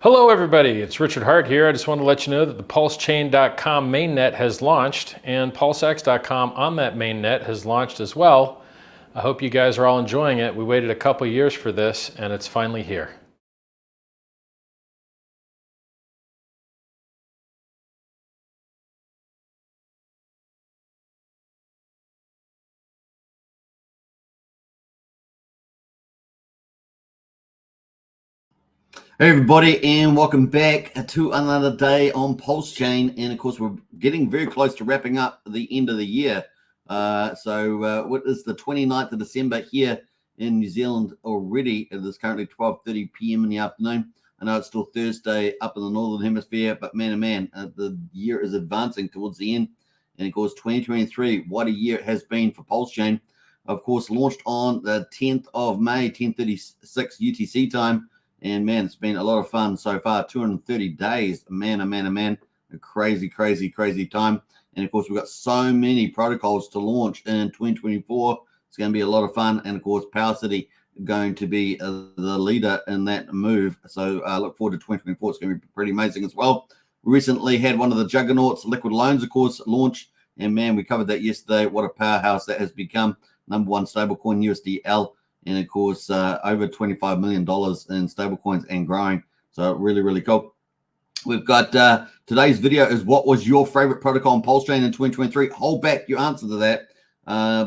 Hello everybody, it's Richard Hart here. I just want to let you know that the Pulsechain.com mainnet has launched and PulseX.com on that mainnet has launched as well. I hope you guys are all enjoying it. We waited a couple years for this and it's finally here. Hey everybody, and welcome back to another day on Pulsechain. And of course, we're getting very close to wrapping up the end of the year. What is the 29th of December here in New Zealand already? It is currently 12:30 p.m. in the afternoon. I know it's still Thursday up in the Northern Hemisphere, but man, oh man, the year is advancing towards the end. And of course, 2023, what a year it has been for Pulsechain. Of course, launched on the 10th of May, 10:36 UTC time. And man, it's been a lot of fun so far. 230 days, man, a crazy time. And of course, we've got so many protocols to launch in 2024. It's going to be a lot of fun. And of course, Power City going to be the leader in that move. So I look forward to 2024. It's going to be pretty amazing as well. We recently had one of the juggernauts, Liquid Loans, of course, launch. And man, we covered that yesterday. What a powerhouse that has become. Number one stablecoin, USDL. And of course, over $25 million in stablecoins and growing. So really cool. We've got today's video is what was your favorite protocol on Pulsechain in 2023? Hold back your answer to that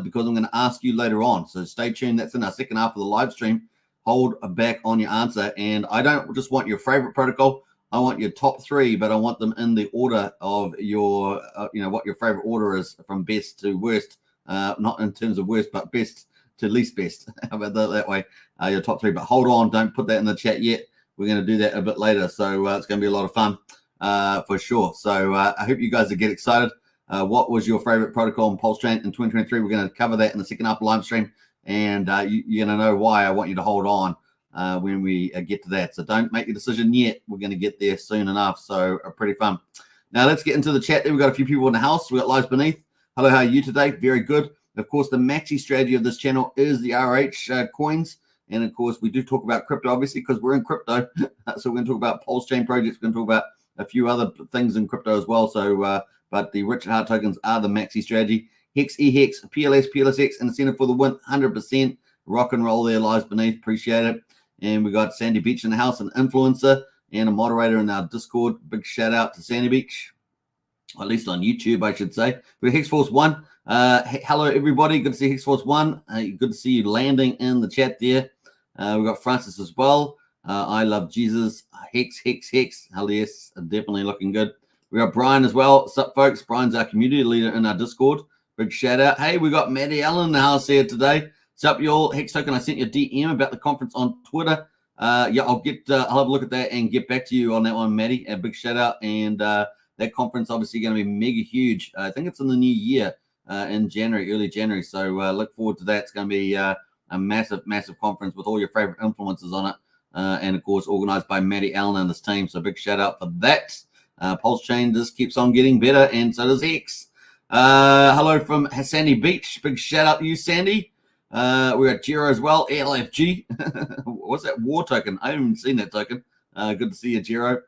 because I'm going to ask you later on. So stay tuned. That's in our second half of the live stream. Hold back on your answer. And I don't just want your favorite protocol. I want your top three, but I want them in the order of your, what your favorite order is from best to worst. Not in terms of worst, but best to least best. How about that way? Your top three. But hold on, don't put that in the chat yet. We're going to do that a bit later. So it's going to be a lot of fun for sure. So I hope you guys get excited. What was your favorite protocol on Pulsechain in 2023? We're going to cover that in the second half of live stream. And you're going to know why I want you to hold on when we get to that. So don't make your decision yet. We're going to get there soon enough. So pretty fun. Now let's get into the chat there. We've got a few people in the house. We've got lives beneath. Hello, how are you today? Very good. Of course, the maxi strategy of this channel is the RH coins. And of course, we do talk about crypto, obviously, because we're in crypto. So we're going to talk about Pulsechain projects. We're going to talk about a few other things in crypto as well. So, but the Richard Hart tokens are the maxi strategy. Hex, EHEX, PLS, PLSX, and incentive for the win, 100%. Rock and roll there, lies beneath. Appreciate it. And we got Sandy Beach in the house, an influencer and a moderator in our Discord. Big shout out to Sandy Beach. Or at least on YouTube, I should say. We're Hex Force 1. Hello, everybody. Good to see Hex Force 1. Good to see you landing in the chat there. We've got Francis as well. I love Jesus. Hex. Hell yes, definitely looking good. We got Brian as well. What's up, folks? Brian's our community leader in our Discord. Big shout out. Hey, we got Maddie Allen in the house here today. What's up, y'all? Hex Token, I sent you a DM about the conference on Twitter. Yeah, I'll have a look at that and get back to you on that one, Maddie. A big shout out. And that conference obviously going to be mega huge. I think it's in the new year. In January, early January. So look forward to that. It's going to be a massive conference with all your favorite influencers on it. And of course, organized by Maddie Allen and his team. So big shout out for that. Pulsechain just keeps on getting better, and so does Hex. Hello from Sandy Beach. Big shout out to you, Sandy. We got Jiro as well. LFG. What's that war token? I haven't even seen that token. Good to see you, Jiro.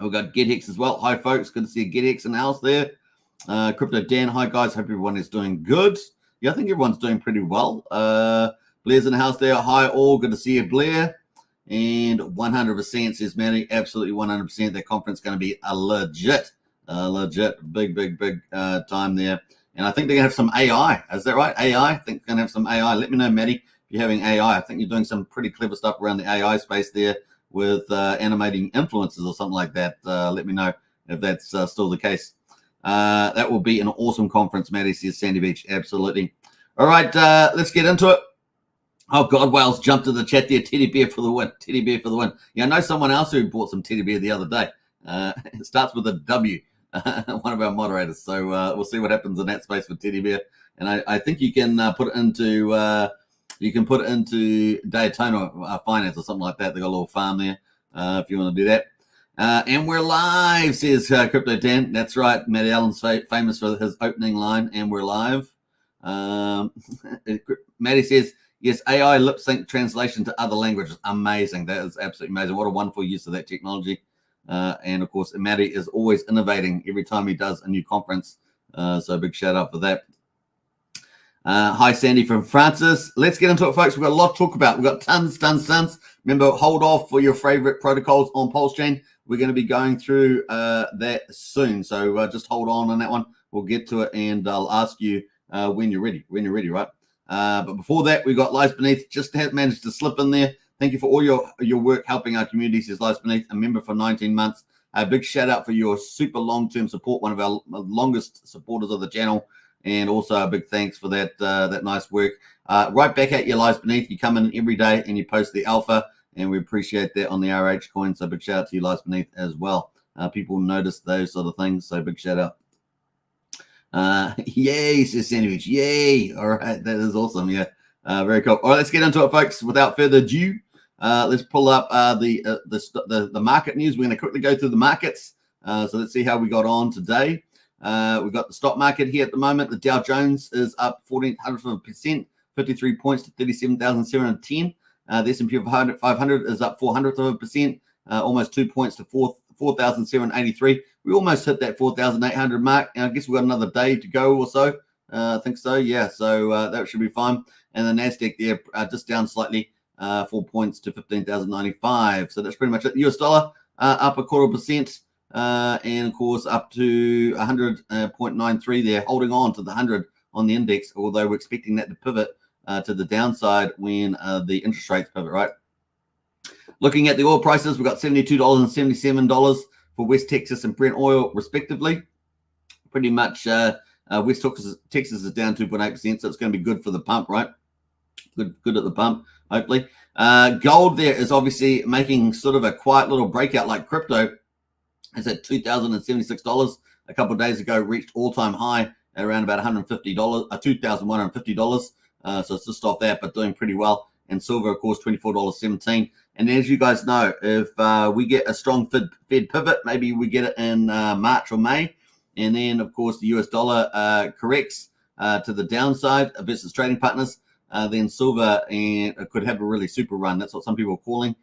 We've got GetHex as well. Hi, folks. Good to see you, GetHex in the house there. Crypto Dan, hi guys, hope everyone is doing good. Yeah, I think everyone's doing pretty well. Blair's in the house there. Hi all, good to see you, Blair. And 100% says Manny, absolutely 100%. That conference going to be a legit big time there. And I think they're gonna have some AI. Is that right? AI? I think they're gonna have some AI. Let me know, Maddie, if you're having AI. I think you're doing some pretty clever stuff around the AI space there with animating influencers or something like that. Let me know if that's still the case. That will be an awesome conference, Maddie says Sandy Beach. Absolutely. All right, let's get into it. Oh, God, Wales jumped to the chat there. Teddy bear for the win. Teddy bear for the win. Yeah, I know someone else who bought some teddy bear the other day. It starts with a W, one of our moderators. So we'll see what happens in that space with teddy bear. And I think you can put it into Daytona Finance or something like that. They got a little farm there if you want to do that. And we're live, says Crypto 10. That's right. Matt Allen's famous for his opening line, and we're live. Maddie says, Yes, AI lip sync translation to other languages. Amazing. That is absolutely amazing. What a wonderful use of that technology. And of course, Matty is always innovating every time he does a new conference. So big shout out for that. Hi, Sandy from Francis. Let's get into it, folks. We've got a lot to talk about. We've got tons. Remember, hold off for your favorite protocols on Pulsechain. We're going to be going through that soon. So just hold on that one. We'll get to it, and I'll ask you when you're ready. When you're ready, right? But before that, we got Lies Beneath. Just managed to slip in there. Thank you for all your work helping our community, says Lies Beneath, a member for 19 months. A big shout out for your super long-term support, one of our longest supporters of the channel. And also a big thanks for that nice work. Right back at you, Lies Beneath. You come in every day and you post the alpha, and we appreciate that on the RH coin. So big shout out to you, Lies Beneath, as well. People notice those sort of things, so big shout out. Yay, says Sandwich. Yay. All right, that is awesome. Yeah, very cool. All right, let's get into it, folks. Without further ado, let's pull up the market news. We're going to quickly go through the markets. So let's see how we got on today. We've got the stock market here at the moment. The Dow Jones is up 0.14%, 53 points to 37,710. The S&P 500 is up 0.04%, almost 2 points to 4,783. We almost hit that 4,800 mark. And I guess we've got another day to go or so. I think so. Yeah. So that should be fine. And the Nasdaq there just down slightly, 4 points to 15,095. So that's pretty much it. The US dollar up 0.25%. And of course up to 100.93 there, holding on to the 100 on the index, although we're expecting that to pivot to the downside when the interest rates pivot, right? Looking at the oil prices, we've got $72 and $77 for West Texas and Brent oil respectively. Pretty much West Texas is down 2.8%, so it's going to be good for the pump, right? Good at the pump, hopefully. Gold there is obviously making sort of a quiet little breakout like crypto. It's at $2,076 a couple of days ago, reached all-time high at around about $150, $2,150. So it's just off that, but doing pretty well. And silver, of course, $24.17. And as you guys know, if we get a strong Fed pivot, maybe we get it in March or May, and then, of course, the US dollar corrects to the downside versus trading partners, then silver could have a really super run. That's what some people are calling.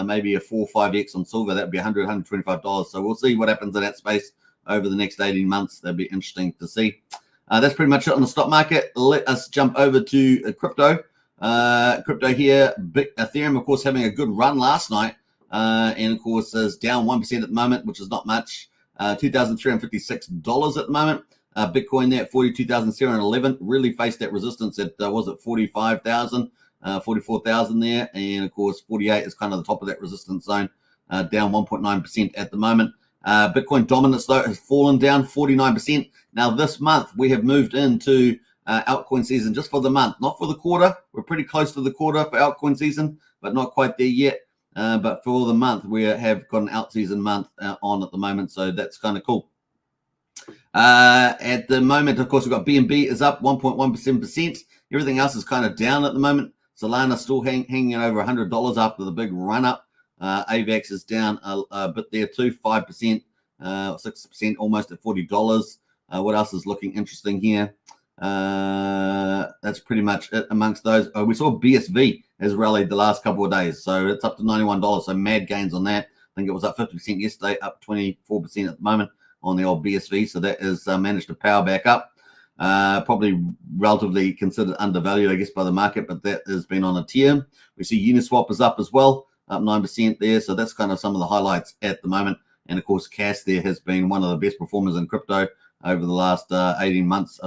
Maybe a 4 or 5x on silver. That would be $100, $125. So we'll see what happens in that space over the next 18 months. That'd be interesting to see. That's pretty much it on the stock market. Let us jump over to crypto. Crypto here, Ethereum, of course, having a good run last night. And of course, is down 1% at the moment, which is not much. $2,356 at the moment. Bitcoin there at 42,711. Really faced that resistance at, was it 45,000? 44,000 there, and of course 48 is kind of the top of that resistance zone, down 1.9% at the moment. Bitcoin dominance though has fallen down 49%. Now this month we have moved into altcoin season just for the month, not for the quarter. We're pretty close to the quarter for altcoin season, but not quite there yet. But for the month we have got an out season month on at the moment, so that's kind of cool. At the moment, of course, we've got BNB is up 1.17%. Everything else is kind of down at the moment. Solana still hanging over $100 after the big run up. AVAX is down a bit there too, 5%, 6%, almost at $40. What else is looking interesting here? That's pretty much it amongst those. We saw BSV has rallied the last couple of days, so it's up to $91. So mad gains on that. I think it was up 50% yesterday, up 24% at the moment on the old BSV. So that has managed to power back up. Probably relatively considered undervalued, I guess, by the market, but that has been on a tear. We see Uniswap is up as well, up 9% there. So that's kind of some of the highlights at the moment. And of course, Cash there has been one of the best performers in crypto over the last 18 months.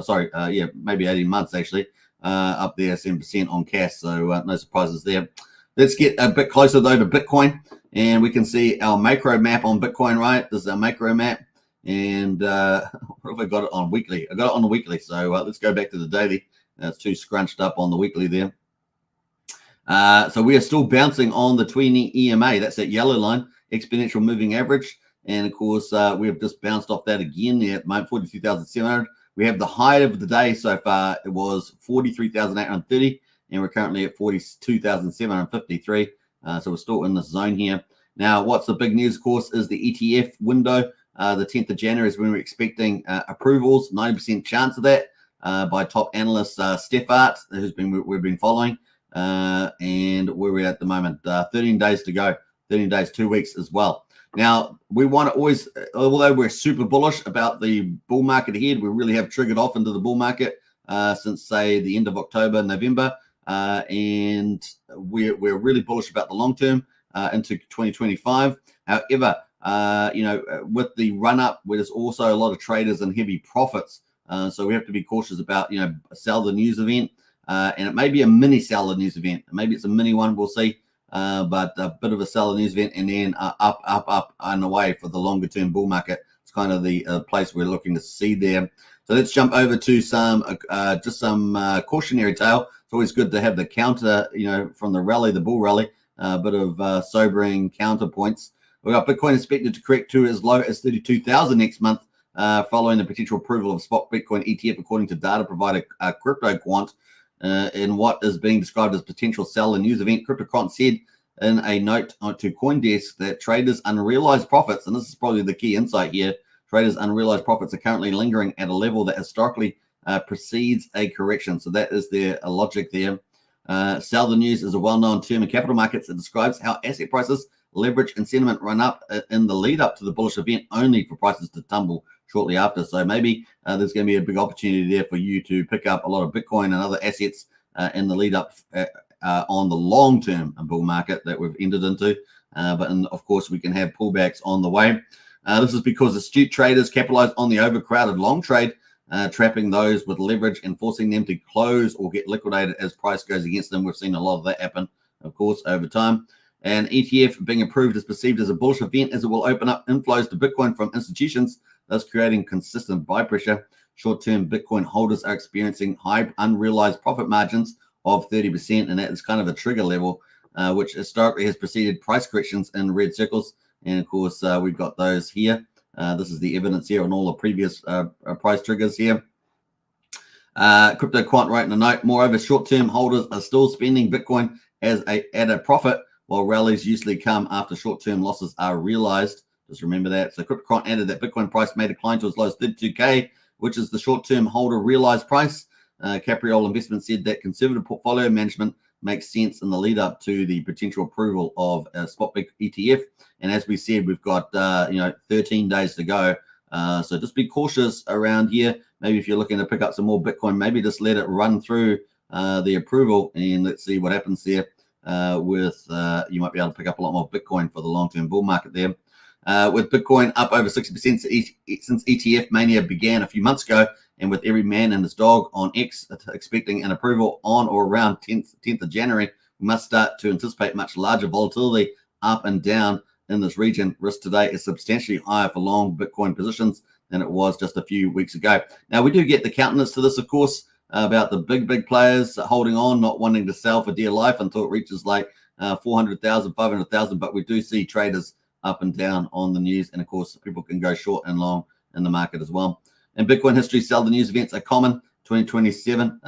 Maybe 18 months actually, up there 7% on Cash. So no surprises there. Let's get a bit closer though to Bitcoin, and we can see our macro map on Bitcoin, right? This is our macro map. And what have I got it on weekly? I got it on the weekly. So let's go back to the daily. It's too scrunched up on the weekly there. So we are still bouncing on the 20 EMA. That's that yellow line, exponential moving average. And of course, we have just bounced off that again there at the moment, 42,700. We have the high of the day so far. It was 43,830, and we're currently at 42,753. So we're still in this zone here. Now, what's the big news, of course, is the ETF window. The 10th of January is when we're expecting approvals, 90% chance of that by top analyst Stefart, we've been following. and where we're at the moment, 13 days to go, 13 days, 2 weeks as well. Now, we want to always, although we're super bullish about the bull market ahead, we really have triggered off into the bull market since, say, the end of October, November, and we're really bullish about the long term into 2025. However, with the run up, there's also a lot of traders and heavy profits, so we have to be cautious about, sell the news event, and it may be a mini sell the news event. Maybe it's a mini one, we'll see. But a bit of a sell news event, and then up and away for the longer term bull market. It's kind of the place we're looking to see there. So let's jump over to some cautionary tale. It's always good to have the counter, from the rally, the bull rally, a bit of sobering counterpoints. We got Bitcoin expected to correct to as low as 32,000 next month, following the potential approval of spot Bitcoin ETF, according to data provider CryptoQuant. In what is being described as potential sell and news event, CryptoQuant said in a note to CoinDesk that traders' unrealized profits, and this is probably the key insight here, traders' unrealized profits are currently lingering at a level that historically precedes a correction. So that is their logic there. Sell the news is a well-known term in capital markets. It describes how asset prices, leverage, and sentiment run up in the lead up to the bullish event, only for prices to tumble shortly after. So maybe there's going to be a big opportunity there for you to pick up a lot of Bitcoin and other assets in the lead up on the long term bull market that we've entered into. But of course, we can have pullbacks on the way. This is because astute traders capitalize on the overcrowded long trade, trapping those with leverage and forcing them to close or get liquidated as price goes against them. We've seen a lot of that happen, of course, over time. And ETF being approved is perceived as a bullish event, as it will open up inflows to Bitcoin from institutions, thus creating consistent buy pressure. Short-term Bitcoin holders are experiencing high unrealized profit margins of 30%, and that is kind of a trigger level, which historically has preceded price corrections in red circles. And of course, we've got those here. This is the evidence here on all the previous price triggers here. CryptoQuant wrote in a note, moreover, short-term holders are still spending Bitcoin at a profit, while rallies usually come after short-term losses are realized. Just remember that. So CryptoQuant added that Bitcoin price may decline to as low as 32K, which is the short-term holder realized price. Capriol Investment said that conservative portfolio management makes sense in the lead up to the potential approval of a spot big ETF. And as we said, we've got 13 days to go. So just be cautious around here. Maybe if you're looking to pick up some more Bitcoin, maybe just let it run through the approval, and let's see what happens there. You might be able to pick up a lot more Bitcoin for the long-term bull market there. With Bitcoin up over 60% since ETF mania began a few months ago, and with every man and his dog on X expecting an approval on or around 10th of January, we must start to anticipate much larger volatility up and down in this region. Risk today is substantially higher for long Bitcoin positions than it was just a few weeks ago. Now, we do get the countenance to this, of course, about the big players holding on, not wanting to sell for dear life until it reaches like 400,000, 500,000. But we do see traders up and down on the news. And of course, people can go short and long in the market as well. In Bitcoin history, sell the news events are common. 2017,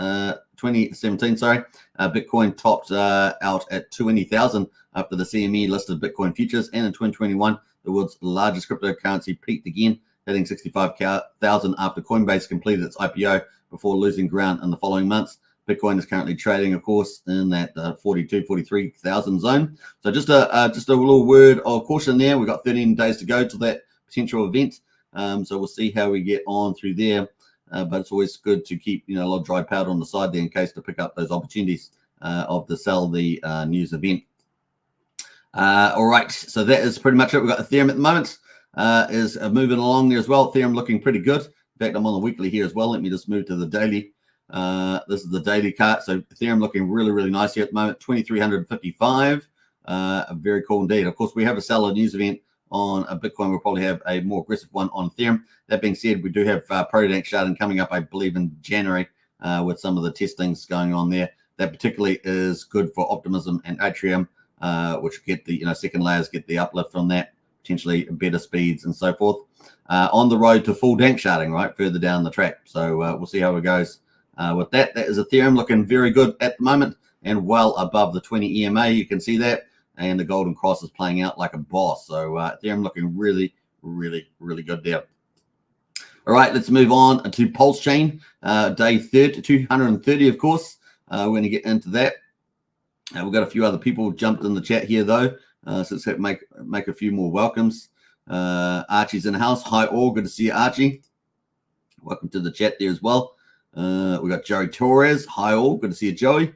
Bitcoin topped out at 20,000 after the CME listed Bitcoin futures. And in 2021, the world's largest cryptocurrency peaked again, hitting 65,000 after Coinbase completed its IPO before losing ground in the following months. Bitcoin is currently trading, of course, in that 43,000 zone. So just a little word of caution there. We've got 13 days to go to that potential event. So we'll see how we get on through there. But it's always good to keep a lot of dry powder on the side there in case to pick up those opportunities of the sell the news event. All right, so that is pretty much it. We've got Ethereum at the moment is moving along there as well. Ethereum looking pretty good. In fact, I'm on the weekly here as well. Let me just move to the daily. This is the daily chart. So Ethereum looking really nice here at the moment. 2,355. Very cool indeed. Of course, we have a seller news event on a Bitcoin. We'll probably have a more aggressive one on Ethereum. That being said, we do have Prodank sharding coming up, I believe, in January with some of the testings going on there. That particularly is good for Optimism and Atrium, which get the second layers get the uplift from that, potentially better speeds and so forth. On the road to full dank sharding, right, further down the track. So we'll see how it goes with that. That is Ethereum looking very good at the moment and well above the 20 EMA. You can see that. And the golden cross is playing out like a boss. So Ethereum looking really good there. All right, let's move on to Pulsechain. Day 230, of course. We're going to get into that. We've got a few other people jumped in the chat here though, so let's make a few more welcomes. Archie's in the house. Hi all, good to see you, Archie. Welcome to the chat there as well. We got Joey Torres. Hi all, good to see you, Joey.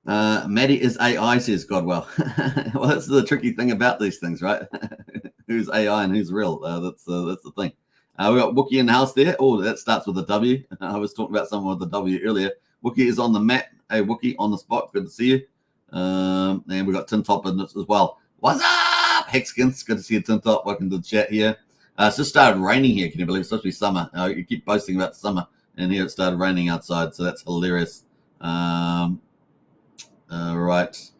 Maddie is AI, says Godwell. Well, that's the tricky thing about these things, right? Who's AI and who's real? That's the thing. We got Wookie in the house there. Oh, that starts with a W. I was talking about someone with a W earlier. Wookie is on the map. Hey, Wookie, on the spot. Good to see you. And we got Tin Top in this as well. What's up, Hexkins? Good to see you, Tin Top. Welcome to the chat here. It's just started raining here. Can you believe it's supposed to be summer? You keep boasting about summer, and here it started raining outside, so that's hilarious. All right.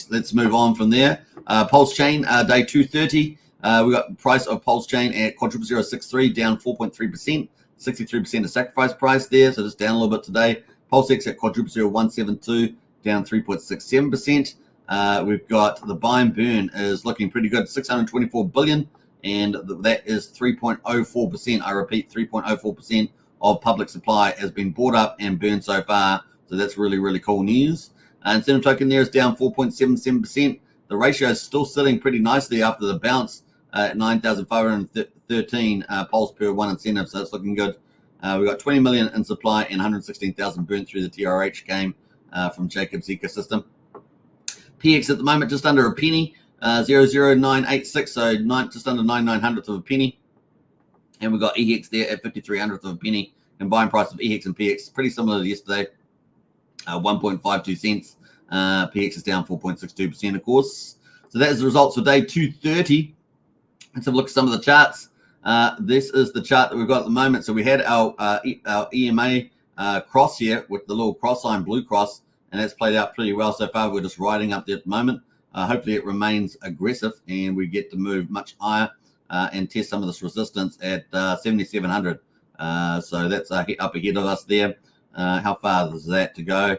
Let's move on from there. Pulsechain, day 230. We got price of Pulsechain at quadruple 063, down 4.3%. 63% of sacrifice price there, so just down a little bit today. Pulsex at quadruple 0172, down 3.67%. We've got the buy and burn is looking pretty good, 624 billion, and that is 3.04%. I repeat, 3.04% of public supply has been bought up and burned so far, so that's really, really cool news. Incentive token there is down 4.77%. The ratio is still sitting pretty nicely after the bounce at 9,513 pulse per one incentive, so that's looking good. We got 20 million in supply and 116,000 burnt through the TRH game from Jacob's ecosystem. PX at the moment just under a penny, 0.0986, so just under 9/900th of a penny. And we've got EHEX there at 53/100th of a penny. Combined price of EHEX and PX pretty similar to yesterday, 1.52 cents. PX is down 4.62%, of course. So that is the results for day 230. Let's have a look at some of the charts. This is the chart that we've got at the moment. So we had our EMA cross here with the little cross sign, blue cross, and that's played out pretty well so far. We're just riding up there at the moment. Hopefully it remains aggressive and we get to move much higher and test some of this resistance at 7,700. So that's up ahead of us there. How far is that to go?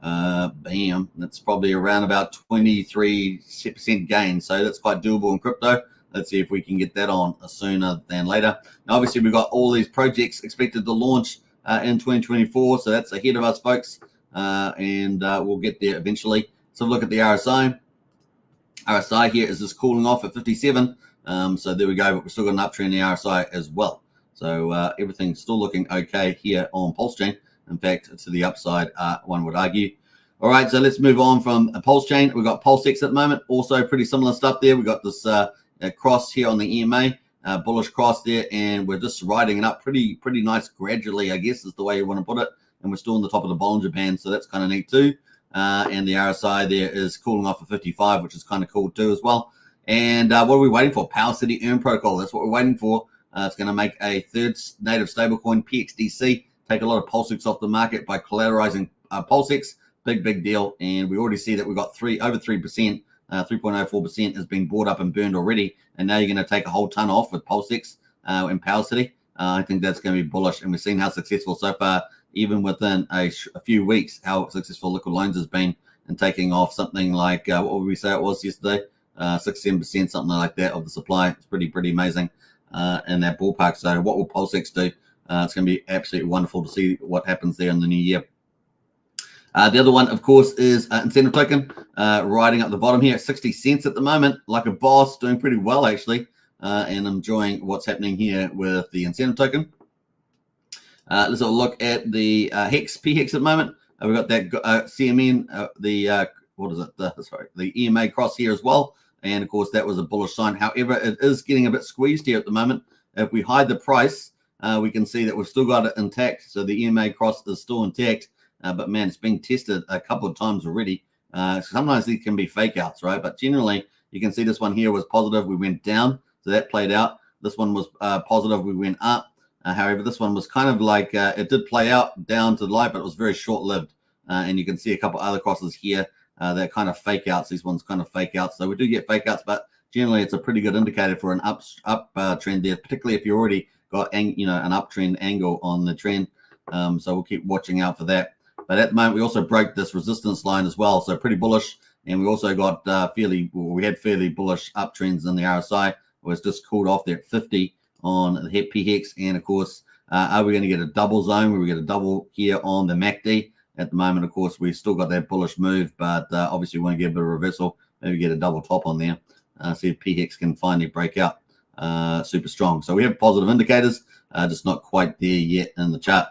Bam, that's probably around about 23% gain. So that's quite doable in crypto. Let's see if we can get that on sooner than later. Now, obviously, we've got all these projects expected to launch in 2024. So that's ahead of us, folks. And we'll get there eventually. So look at the RSI. RSI here is just cooling off at 57. So there we go. But we've still got an uptrend in the RSI as well. So everything's still looking okay here on Pulsechain. In fact, to the upside, one would argue. All right, so let's move on from Pulsechain. We've got Pulsex at the moment. Also pretty similar stuff there. We've got this cross here on the EMA, bullish cross there, and we're just riding it up pretty nice gradually, I guess is the way you want to put it. And we're still on the top of the Bollinger Band, so that's kind of neat too. And the RSI there is cooling off at 55, which is kind of cool too as well. And what are we waiting for? Power City Earn Protocol. That's what we're waiting for. It's going to make a third native stablecoin, PXDC, take a lot of Pulsex off the market by collateralizing Pulsex. Big deal. And we already see that we've got over 3%, 3.04% has been bought up and burned already. And now you're going to take a whole ton off with Pulsex in Power City. I think that's going to be bullish. And we've seen how successful so far, even within a few weeks, how successful Liquid Loans has been in taking off something like, what would we say it was yesterday? 6-7%, something like that of the supply. It's pretty amazing in that ballpark. So what will Pulsex do? It's going to be absolutely wonderful to see what happens there in the new year. The other one, of course, is incentive token, riding up the bottom here at 60 cents at the moment, like a boss, doing pretty well, actually, and enjoying what's happening here with the incentive token. Let's have a look at the PHEX at the moment. We've got that CMN, the EMA cross here as well. And, of course, that was a bullish sign. However, it is getting a bit squeezed here at the moment. If we hide the price, we can see that we've still got it intact. So the EMA cross is still intact. But, man, it's been tested a couple of times already. Sometimes these can be fake outs, right? But generally, you can see this one here was positive. We went down, so that played out. This one was positive. We went up. However, this one was kind of like it did play out down to the light, but it was very short-lived. And you can see a couple other crosses here. They're kind of fake outs. These ones kind of fake outs. So we do get fake outs, but generally it's a pretty good indicator for an up trend there, particularly if you already got an uptrend angle on the trend. So we'll keep watching out for that. But at the moment, we also broke this resistance line as well, so pretty bullish. And we also got we had fairly bullish uptrends in the RSI. It was just cooled off there at 50 on the PHEX. And of course, are we going to get a double zone where we get a double here on the MACD? at the moment. Of course, we've still got that bullish move, but obviously we want to get a bit of reversal, maybe get a double top on there, see if PHEX can finally break out super strong. So we have positive indicators, just not quite there yet in the chart.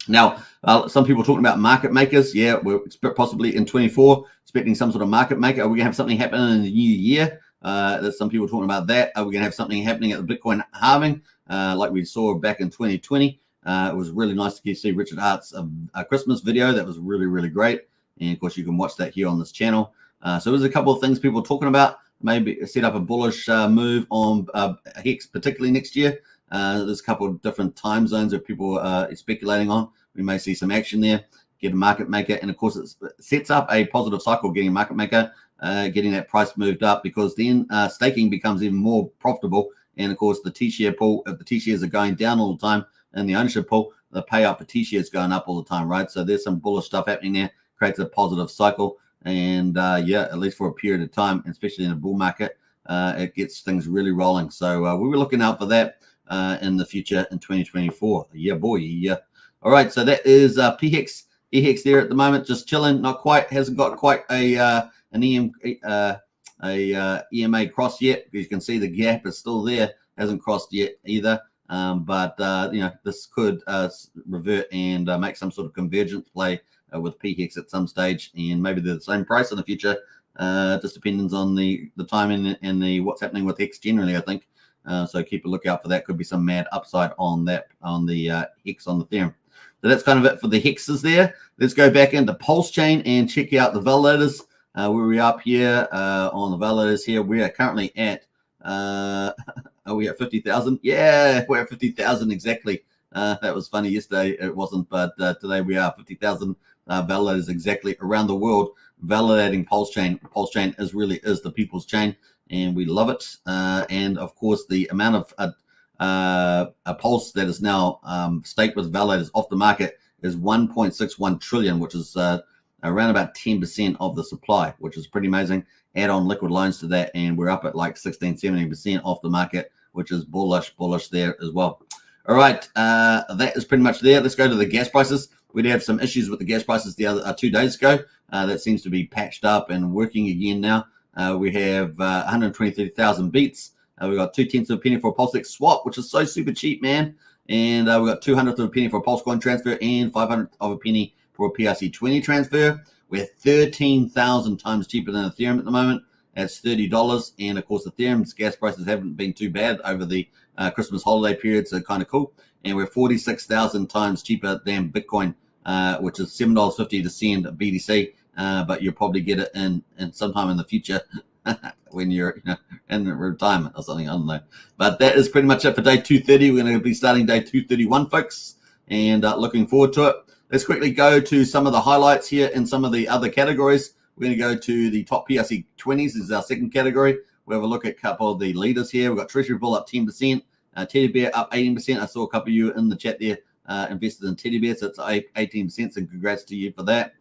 Now, some people talking about market makers. Yeah, we're possibly in 24 expecting some sort of market maker. Are we going to have something happen in the new year? There's some people talking about that. Are we going to have something happening at the Bitcoin halving like we saw back in 2020? It was really nice to see Richard Hart's Christmas video. That was really, really great. And, of course, you can watch that here on this channel. So there's a couple of things people are talking about. Maybe set up a bullish move on Hex, particularly next year. There's a couple of different time zones that people are speculating on. We may see some action there, get a market maker. And, of course, it sets up a positive cycle, getting a market maker, getting that price moved up, because then staking becomes even more profitable. And, of course, the T-share pool, if the T-shares are going down all the time and the ownership pool, the payout for T-shares going up all the time, right? So there's some bullish stuff happening there, creates a positive cycle. And, yeah, at least for a period of time, especially in a bull market, it gets things really rolling. So we were looking out for that in the future in 2024. Yeah, boy. Yeah. All right. So that is PHEX. EHEX there at the moment, just chilling. Not quite, hasn't got quite an EMA cross yet. You can see the gap is still there. Hasn't crossed yet either. But you know, this could revert and make some sort of convergence play with PHEX at some stage, and maybe they're the same price in the future. Just depends on the timing and the what's happening with Hex generally, I think. So keep a lookout for that. Could be some mad upside on that, on the Hex on the Ethereum. So that's kind of it for the hexes there. Let's go back into Pulsechain and check out the validators. Where we up here on the validators here. We are currently at are we at 50,000? Yeah, we're at 50,000 exactly. That was funny yesterday. It wasn't, but today we are 50,000 validators exactly around the world validating Pulsechain. Pulsechain really is the people's chain, and we love it. And of course, the amount of a Pulse that is now staked with validators off the market is 1.61 trillion, which is around about 10% of the supply, which is pretty amazing. Add on liquid loans to that, and we're up at like 16-17% off the market, which is bullish there as well. All right, that is pretty much there. Let's go to the gas prices. We did have some issues with the gas prices the other 2 days ago. That seems to be patched up and working again now. We have 123,000 beats. We got 0.2 of a penny for a Pulsex swap, which is so super cheap, man. And we got 200th of a penny for a Pulse coin transfer and 500th of a penny for a PRC20 transfer. We're 13,000 times cheaper than Ethereum at the moment. That's $30. And of course, Ethereum's gas prices haven't been too bad over the Christmas holiday period, so kind of cool. And we're 46,000 times cheaper than Bitcoin, which is $7.50 to send a BTC. But you'll probably get it in sometime in the future when you're in retirement or something. I don't know. But that is pretty much it for day 230. We're going to be starting day 231, folks, and looking forward to it. Let's quickly go to some of the highlights here in some of the other categories. We're going to go to the top PRC 20s. This is our second category. We'll have a look at a couple of the leaders here. We've got Treasury Bull up 10%, Teddy Bear up 18%. I saw a couple of you in the chat there invested in Teddy Bear, so it's 18%, so congrats to you for that.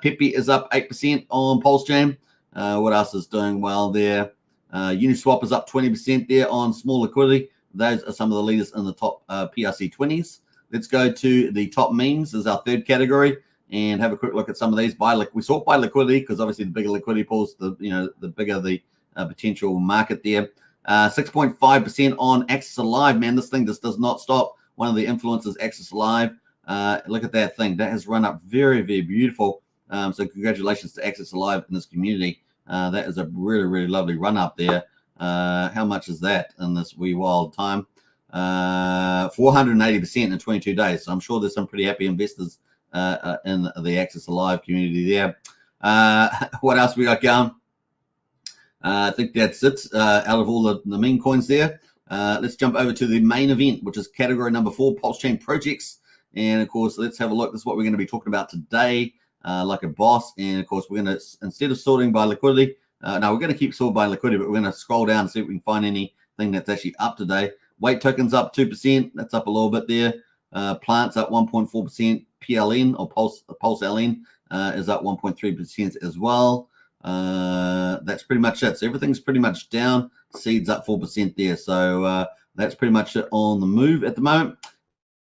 Pepe is up 8% on Pulsechain. What else is doing well there? Uniswap is up 20% there on small liquidity. Those are some of the leaders in the top PRC 20s. Let's go to the top memes as our third category and have a quick look at some of these. We sort by liquidity because obviously the bigger liquidity pools, the bigger the potential market there. 6.5% on Access Alive, man. This thing just does not stop. One of the influencers, Access Alive. Look at that thing. That has run up very, very beautiful. So congratulations to Access Alive in this community. That is a really, really lovely run up there. How much is that in this wee wild time? 480% in 22 days. So I'm sure there's some pretty happy investors in the Access Alive community there. What else we got going? I think that's it out of all the meme coins there. Let's jump over to the main event, which is category number 4, Pulsechain projects. And of course, let's have a look. This is what we're going to be talking about today, like a boss. And of course, we're going to, instead of sorting by liquidity, now we're going to keep sorting by liquidity, but we're going to scroll down and see if we can find anything that's actually up today. Weight tokens up 2%. That's up a little bit there. Plants up 1.4%. PLN or Pulse LN is up 1.3% as well. That's pretty much it. So everything's pretty much down. Seeds up 4% there. So that's pretty much it on the move at the moment.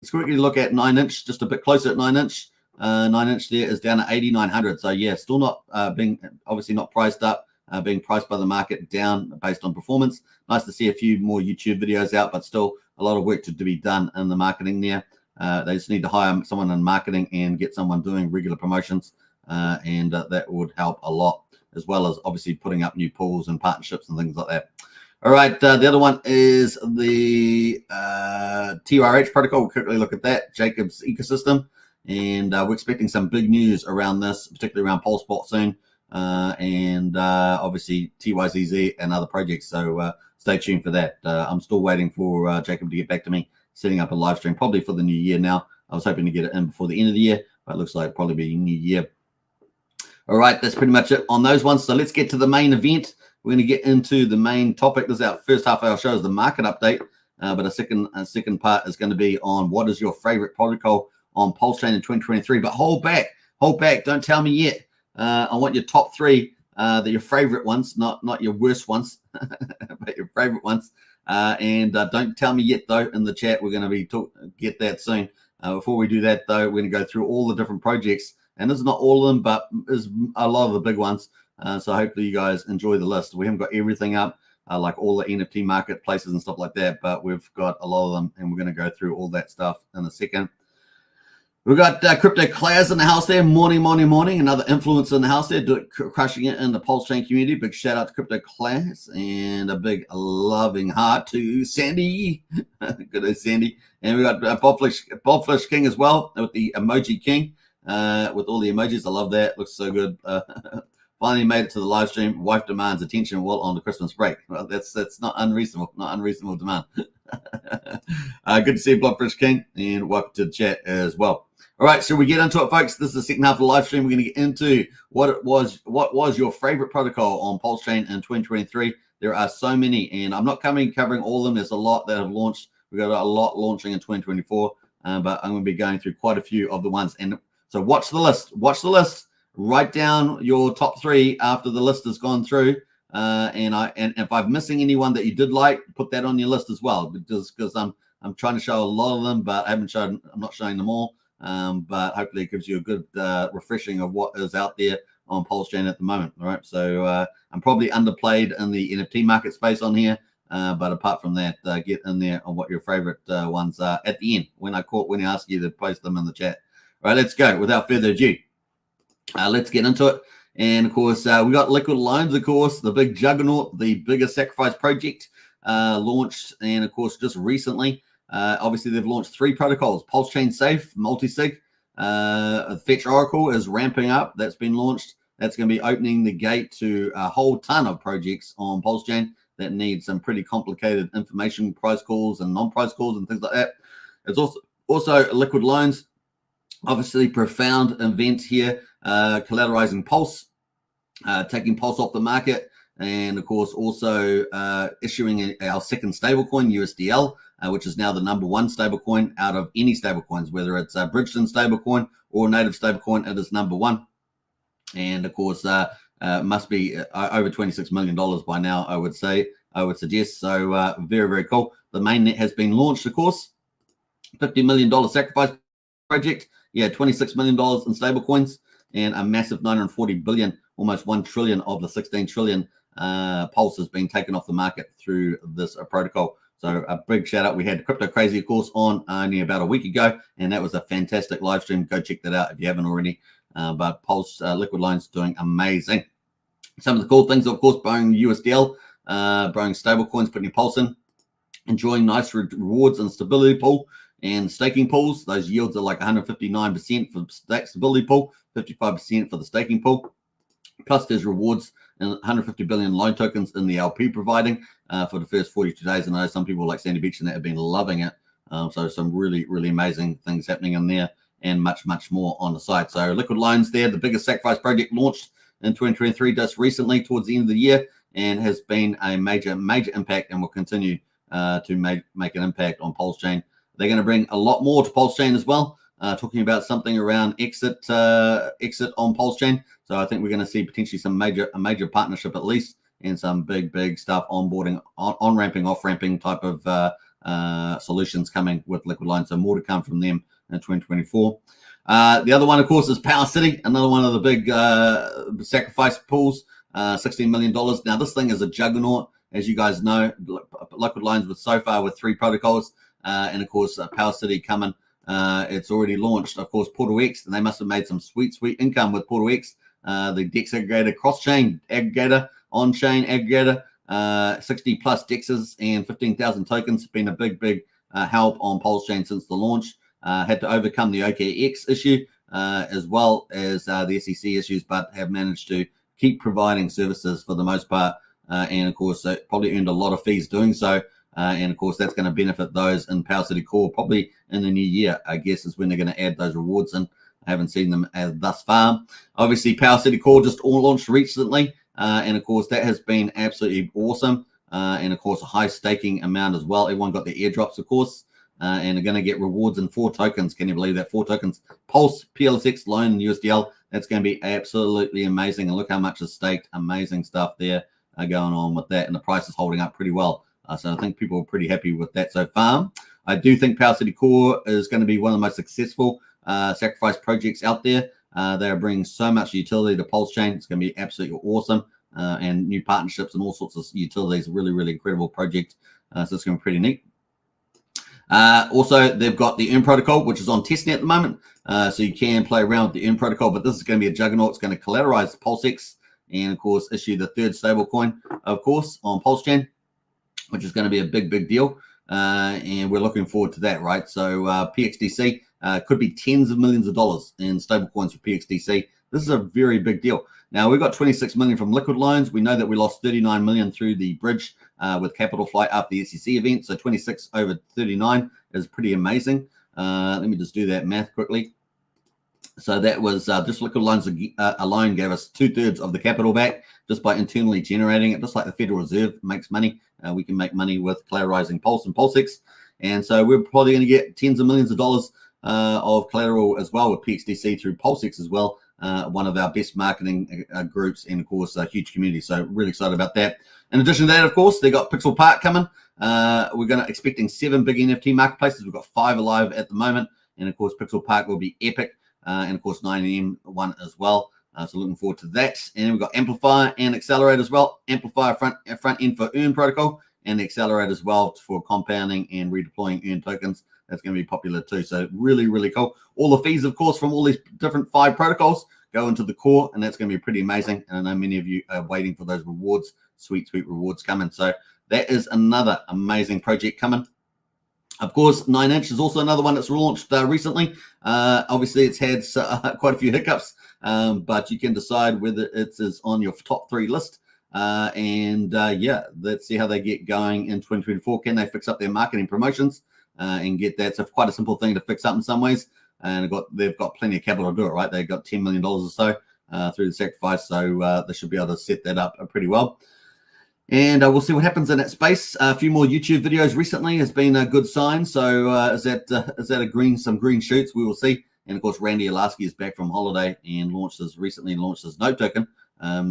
Let's quickly look at 9-inch, just a bit closer at 9-inch. 9-inch there is down at 8,900. So yeah, still not being obviously not priced up, being priced by the market down based on performance. Nice to see a few more YouTube videos out, but still a lot of work to be done in the marketing there. They just need to hire someone in marketing and get someone doing regular promotions, and that would help a lot, as well as obviously putting up new pools and partnerships and things like that. All right, the other one is the TRH protocol. We'll quickly look at that, Jacob's ecosystem, and we're expecting some big news around this, particularly around PulseBot soon, and obviously TYZZ and other projects. So stay tuned for that. I'm still waiting for Jacob to get back to me, setting up a live stream, probably for the new year now. I was hoping to get it in before the end of the year, but it looks like it'll probably be new year. All right, that's pretty much it on those ones. So let's get to the main event. We're going to get into the main topic. This is our first half of our show, is the market update, but a second part is going to be on what is your favorite protocol on Pulsechain in 2023. But hold back, don't tell me yet. I want your top three, your favorite ones, not your worst ones, but your favorite ones. And don't tell me yet, though, in the chat. We're going to get that soon. Before we do that, though, we're going to go through all the different projects. And this is not all of them, but is a lot of the big ones. So hopefully you guys enjoy the list. We haven't got everything up, like all the NFT marketplaces and stuff like that, but we've got a lot of them, and we're going to go through all that stuff in a second. We've got Crypto Class in the house there. Morning. Another influencer in the house there, crushing it in the Pulsechain community. Big shout out to Crypto Class, and a big loving heart to Sandy. Good day, Sandy. And we got Bobflesh King as well, with the Emoji King, with all the emojis. I love that. Looks so good. Finally made it to the live stream. Wife demands attention while on the Christmas break. Well, that's not unreasonable. Not unreasonable demand. Good to see Bloodfish King, and welcome to the chat as well. All right, so we get into it, folks. This is the second half of the live stream. We're going to get into what was your favorite protocol on Pulsechain in 2023. There are so many, and I'm not covering all of them. There's a lot that have launched. We've got a lot launching in 2024, but I'm going to be going through quite a few of the ones. And so watch the list. Write down your top three after the list has gone through. And if I'm missing anyone that you did like, put that on your list as well, because I'm trying to show a lot of them, but I'm not showing them all. But hopefully it gives you a good refreshing of what is out there on Pulsechain at the moment. All right, so I'm probably underplayed in the NFT market space on here, but apart from that, get in there on what your favorite ones are at the end when I ask you to post them in the chat. All right, let's go. Without further ado, let's get into it. And of course, we got Liquid Loans, of course, the big juggernaut, the biggest sacrifice project, launched, and of course, just recently. Obviously, they've launched 3 protocols: Pulsechain Safe, Multisig. Fetch Oracle is ramping up. That's been launched. That's going to be opening the gate to a whole ton of projects on Pulsechain that need some pretty complicated information, price calls and non-price calls and things like that. It's also Liquid Loans. Obviously, profound event here, collateralizing Pulse, taking Pulse off the market, and of course also issuing our second stablecoin, USDL, which is now the #1 stablecoin out of any stablecoins, whether it's a Bridgeton stablecoin or native stablecoin. It is #1, and of course must be over $26 million by now, I would suggest. So very, very cool. The mainnet has been launched, of course. $50 million sacrifice project. Yeah, $26 million in stablecoins, and a massive 940 billion, almost 1 trillion of the 16 trillion Pulse has been taken off the market through this protocol. So a big shout out. We had Crypto Crazy, of course, on only about a week ago, and that was a fantastic live stream. Go check that out if you haven't already. But Pulse Liquid Loans doing amazing. Some of the cool things, of course, borrowing USDL, borrowing stablecoins, putting your Pulse in, enjoying nice rewards and stability pool. And staking pools, those yields are like 159% for the stability pool, 55% for the staking pool. Plus, there's rewards and 150 billion loan tokens in the LP providing for the first 42 days. And I know some people like Sandy Beach and that have been loving it. So some really, really amazing things happening in there, and much, much more on the site. So Liquid Loans there, the biggest sacrifice project launched in 2023 just recently towards the end of the year, and has been a major, major impact, and will continue to make an impact on Pulsechain. They're going to bring a lot more to Pulsechain as well, talking about something around exit on Pulsechain. So I think we're going to see potentially a major partnership at least, and some big stuff onboarding, on-ramping, off-ramping type of solutions coming with Liquid Loans. So more to come from them in 2024. The other one, of course, is Power City, another one of the big sacrifice pools, $16 million. Now, this thing is a juggernaut, as you guys know. Liquid Lines with so far with 3 protocols, and of course, Power City coming. It's already launched, of course, Portal X, and they must have made some sweet income with Portal X. The DEX aggregator, cross-chain aggregator, on-chain aggregator, 60 plus DEXs and 15,000 tokens have been a big help on Pulsechain since the launch. Had to overcome the OKX issue as well as the SEC issues, but have managed to keep providing services for the most part. And of course, probably earned a lot of fees doing so. And of course, that's going to benefit those in Power City Core probably in the new year, I guess, is when they're going to add those rewards in. I haven't seen them thus far. Obviously, Power City Core just all launched recently. And of course, that has been absolutely awesome. And of course, a high staking amount as well. Everyone got their airdrops, of course. And they're going to get rewards in 4 tokens. Can you believe that? 4 tokens. Pulse, PLSX, Loan, and USDL. That's going to be absolutely amazing. And look how much is staked. Amazing stuff there going on with that. And the price is holding up pretty well. So I think people are pretty happy with that so far. I do think Power City Core is going to be one of the most successful sacrifice projects out there. They are bringing so much utility to Pulsechain. It's going to be absolutely awesome. And new partnerships and all sorts of utilities. Really incredible project. So it's going to be pretty neat. Also, they've got the Earn protocol, which is on testnet at the moment. So you can play around with the Earn protocol, but this is going to be a juggernaut. It's going to collateralize PulseX and, of course, issue the 3rd stablecoin, of course, on Pulsechain, which is going to be a big deal. And we're looking forward to that, right? So PXDC could be tens of millions of dollars in stablecoins for PXDC. This is a very big deal. Now, we've got 26 million from Liquid Loans. We know that we lost 39 million through the bridge with Capital Flight after the SEC event. So 26 over 39 is pretty amazing. Let me just do that math quickly. So that was just Liquid Loans alone gave us 2/3 of the capital back just by internally generating it, just like the Federal Reserve makes money. We can make money with collateralizing Pulse and PulseX. And so we're probably going to get tens of millions of dollars of collateral as well with PXDC through PulseX as well. One of our best marketing groups and, of course, a huge community. So really excited about that. In addition to that, of course, they got Pixel Park coming. We're expecting 7 big NFT marketplaces. We've got 5 alive at the moment. And, of course, Pixel Park will be epic. And, of course, 9M one as well. So looking forward to that. And then we've got Amplifier and Accelerate as well. Amplifier front end for Earn protocol and the Accelerate as well for compounding and redeploying Earn tokens. That's going to be popular too. So really cool. All the fees, of course, from all these different 5 protocols go into the core, and that's going to be pretty amazing. And I know many of you are waiting for those rewards, sweet rewards coming. So that is another amazing project coming. Of course, 9inch is also another one that's launched recently. Obviously, it's had quite a few hiccups, but you can decide whether it is on your top 3 list. Yeah, let's see how they get going in 2024. Can they fix up their marketing promotions and get that? So quite a simple thing to fix up in some ways. And they've got plenty of capital to do it, right? They've got $10 million or so through the sacrifice. So they should be able to set that up pretty well. And we'll see what happens in that space. A few more YouTube videos recently has been a good sign. So is that some green shoots? We will see. And of course, Randy Alaski is back from holiday and recently launched his note token.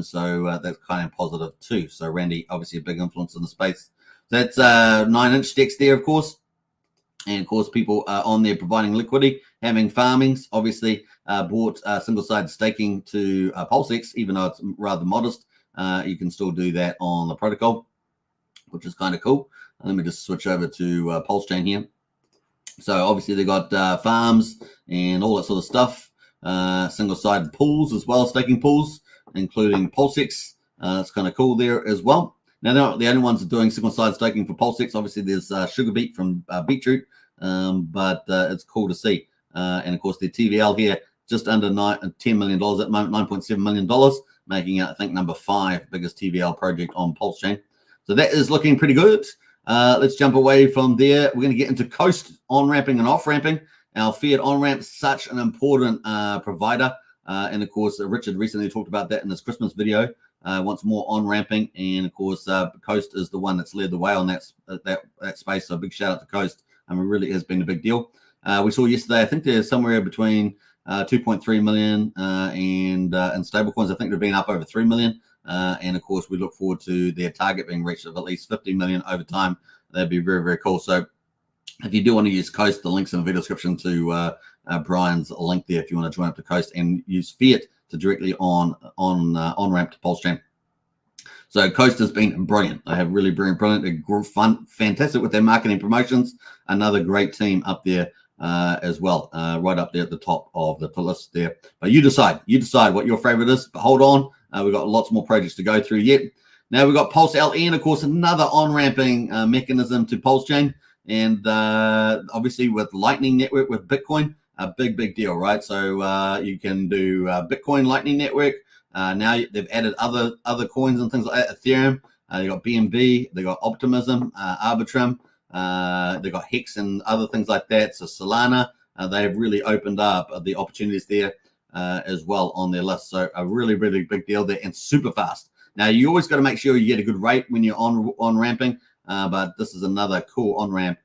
So that's kind of positive too. So Randy, obviously a big influence in the space. That's 9inch DEX there, of course. And of course, people are on there providing liquidity, having farmings. Obviously, bought single-sided staking to PulseX, even though it's rather modest. You can still do that on the protocol, which is kind of cool. Let me just switch over to Pulsechain here. So obviously they got farms and all that sort of stuff. Single-sided pools as well, staking pools, including PulseX. It's kind of cool there as well. Now, they're not the only ones that are doing single-sided staking for PulseX. Obviously, there's Sugarbeet from Beetroot, but it's cool to see. And, of course, the TVL here, just under $10 million at the moment, $9.7 million, making it, I think, number 5 biggest TVL project on Pulsechain. So that is looking pretty good. Let's jump away from there. We're going to get into Coast on-ramping and off-ramping. Our Fiat on-ramp is such an important provider. And, of course, Richard recently talked about that in his Christmas video. Wants more on-ramping, and of course, Coast is the one that's led the way on that space. So big shout out to Coast. It really has been a big deal. We saw yesterday, I think there's somewhere between 2.3 million and stablecoins. I think they've been up over 3 million. And of course, we look forward to their target being reached of at least 50 million over time. That'd be very cool. So if you do want to use Coast, the link's in the video description to Brian's link there if you want to join up to Coast and use fiat to directly on ramp to Pulsechain. So Coast has been brilliant. They have really been brilliant. They're fun, fantastic with their marketing promotions. Another great team up there as well, right up there at the top of the list there. But you decide what your favorite is. But hold on, we've got lots more projects to go through yet. Now we've got Pulse LN, of course, another on-ramping mechanism to Pulsechain. And obviously with Lightning Network with Bitcoin, a big deal, right? So you can do Bitcoin Lightning Network. Now they've added other coins and things like that. Ethereum, they got BNB, they got Optimism, Arbitrum, they got Hex and other things like that. So Solana, they've really opened up the opportunities there as well on their list. So a really big deal there and super fast. Now you always got to make sure you get a good rate when you're on ramping, but this is another cool on ramp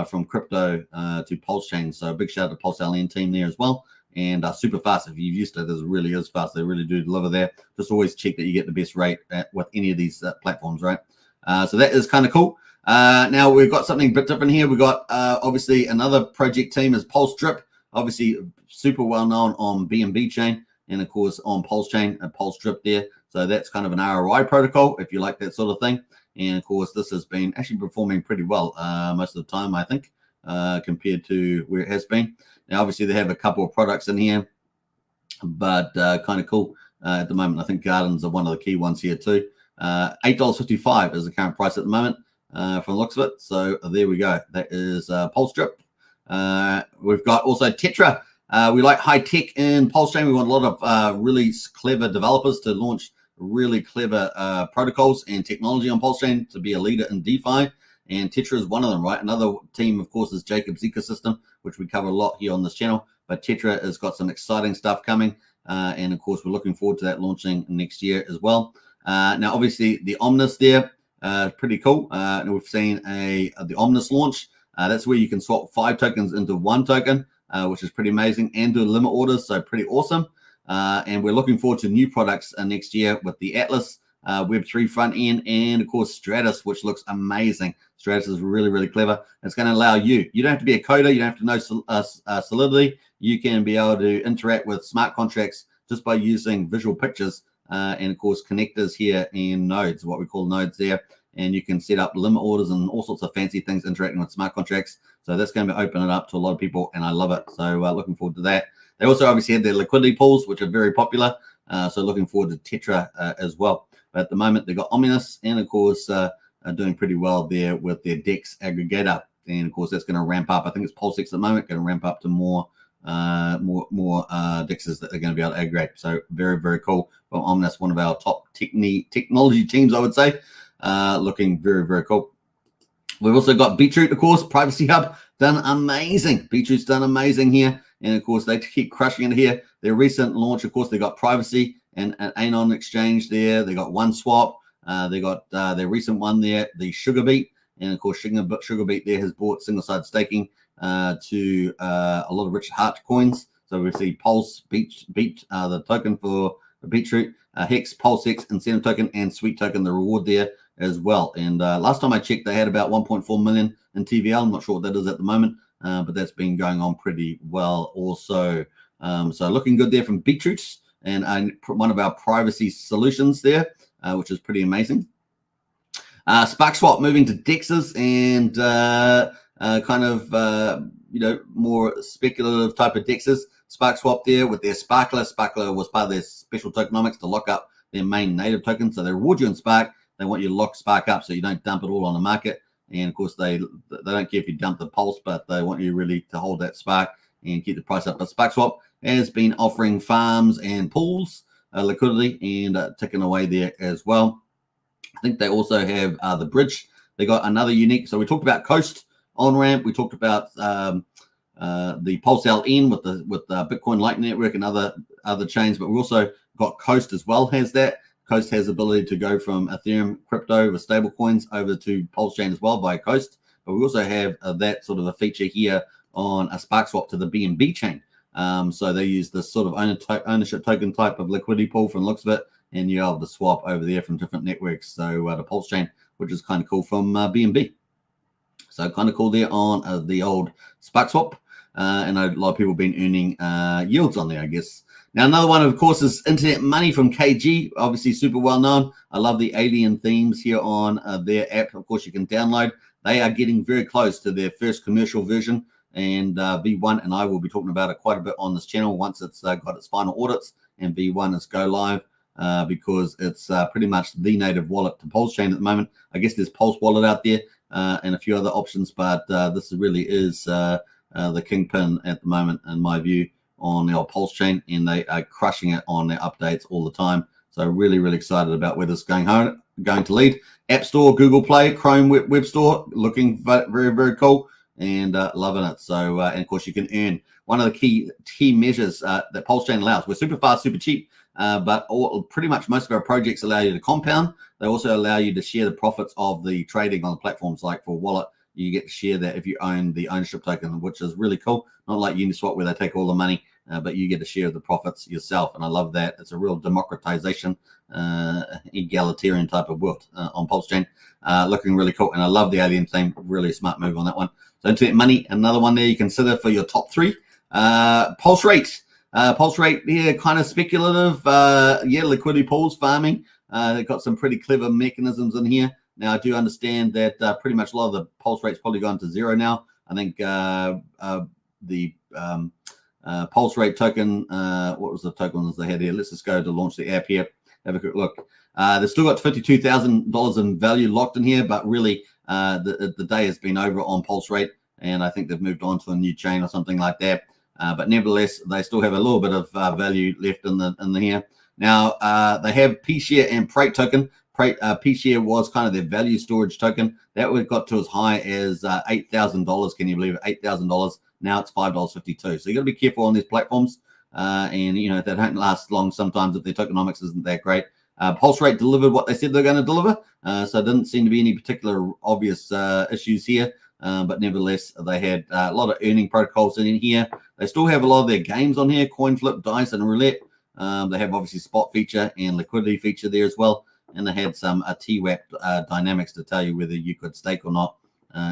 from crypto to Pulsechain. So a big shout out to Pulse LN team there as well. And super fast. If you've used it, this really is fast. They really do deliver there. Just always check that you get the best rate with any of these platforms, right? So that is kind of cool. Now we've got something a bit different here. We've got obviously another project team is Pulse Drip. Obviously super well known on BNB chain and of course on Pulsechain and Pulse Drip there. So that's kind of an ROI protocol if you like that sort of thing. And of course this has been actually performing pretty well most of the time, I think, compared to where it has been. Now, obviously, they have a couple of products in here, but kind of cool at the moment. I think Gardens are one of the key ones here too. $8.55 is the current price at the moment from the looks of it. So there we go. That is Pulse Drip. We've got also Tetra. We like high tech in Pulsechain. We want a lot of really clever developers to launch really clever protocols and technology on Pulsechain to be a leader in DeFi. And Tetra is one of them, right? Another team, of course, is Jacob's Ecosystem, which we cover a lot here on this channel. But Tetra has got some exciting stuff coming. And, of course, we're looking forward to that launching next year as well. Now, obviously, the Omnis there, pretty cool. And we've seen the Omnis launch. That's where you can swap 5 tokens into 1 token, which is pretty amazing, and do limit orders. So pretty awesome. And we're looking forward to new products next year with the Atlas, Web3 front end, and of course Stratus, which looks amazing. Stratus is really clever. It's going to allow you don't have to be a coder, you don't have to know Solidity. You can be able to interact with smart contracts just by using visual pictures and of course connectors here and nodes, what we call nodes there. And you can set up limit orders and all sorts of fancy things interacting with smart contracts. So that's going to open it up to a lot of people, and I love it. So looking forward to that. They also obviously had their liquidity pools, which are very popular. So looking forward to Tetra as well. But at the moment, they've got Omnis and, of course, doing pretty well there with their DEX aggregator. And, of course, that's going to ramp up. I think it's Pulsex at the moment, going to ramp up to more DEXs that they're going to be able to aggregate. So very cool. Well, Omnis, one of our top technology teams, I would say. Looking very cool. We've also got Beetroot, of course, Privacy Hub, done amazing. Beetroot's done amazing here. And, of course, they keep crushing it here. Their recent launch, of course, they got Privacy and an Anon exchange there. They got OneSwap. They got their recent one there, the Sugarbeat. And, of course, Sugarbeat there has bought single-side staking to a lot of Richard Hart coins. So we see Pulse, Beat, the token for Beetroot, Hex, Pulsex, Incentive Token, and Sweet Token, the reward there as well. And last time I checked, they had about 1.4 million in TVL. I'm not sure what that is at the moment, but that's been going on pretty well also. So looking good there from Beetroot, and one of our privacy solutions there, which is pretty amazing. SparkSwap moving to DEXs and kind of more speculative type of DEXs. SparkSwap there with their Sparkler. Sparkler was part of their special tokenomics to lock up their main native token. So they reward you in Spark. They want you to lock Spark up so you don't dump it all on the market. And of course, they don't care if you dump the Pulse, but they want you really to hold that Spark and keep the price up. But SparkSwap has been offering farms and pools liquidity and ticking away there as well. I think they also have the bridge. They got another unique. So we talked about Coast on ramp. We talked about the Pulse LN with the Bitcoin Lightning Network and other chains, but we also got Coast as well. Has that. Coast has the ability to go from Ethereum crypto with stable coins over to Pulsechain as well via Coast. But we also have that sort of a feature here on a SparkSwap to the BNB chain. So they use this sort of ownership token type of liquidity pool from the looks of it, and you're able to swap over there from different networks. So the Pulsechain, which is kind of cool from BNB. So kind of cool there on the old SparkSwap. and a lot of people have been earning yields on there, I guess. Now, another one, of course, is Internet Money from KG, obviously super well known. I love the alien themes here on their app. Of course, you can download. They are getting very close to their first commercial version, and V1 and I will be talking about it quite a bit on this channel once it's got its final audits and V1 is go live, because it's pretty much the native wallet to Pulsechain at the moment. I guess there's Pulse Wallet out there and a few other options, but this really is the kingpin at the moment, in my view, on our Pulsechain, and they are crushing it on their updates all the time. So really, really excited about where this is going to lead. App Store, Google Play, Chrome Web Store, looking very, very cool, and loving it. So, and of course, you can earn. One of the key measures that Pulsechain allows. We're super fast, super cheap, but pretty much most of our projects allow you to compound. They also allow you to share the profits of the trading on the platforms. Like for Wallet, you get to share that if you own the ownership token, which is really cool. Not like Uniswap where they take all the money, but you get to share the profits yourself. And I love that. It's a real democratization, egalitarian type of world on Pulsechain. Looking really cool. And I love the alien theme. Really smart move on that one. So Internet Money, another one there you consider for your top three. Pulse Rate. Pulse Rate here, kind of speculative. Liquidity pools, farming. They've got some pretty clever mechanisms in here. Now, I do understand that pretty much a lot of the Pulse Rate's probably gone to zero now. I think the Pulse Rate token, what was the tokens they had here? Let's just go to launch the app here. Have a quick look. They've still got $52,000 in value locked in here, but really the day has been over on Pulse Rate, and I think they've moved on to a new chain or something like that. But nevertheless, they still have a little bit of value left in here. Now, they have P-Share and Prate token. P-Share was kind of their value storage token. That we've got to as high as $8,000. Can you believe it? $8,000. Now it's $5.52. So you got to be careful on these platforms. And, you know, they don't last long sometimes if their tokenomics isn't that great. Pulse Rate delivered what they said they're going to deliver. So it didn't seem to be any particular obvious issues here. But nevertheless, they had a lot of earning protocols in here. They still have a lot of their games on here, coin flip, dice, and roulette. They have obviously spot feature and liquidity feature there as well. And they had some TWAP dynamics to tell you whether you could stake or not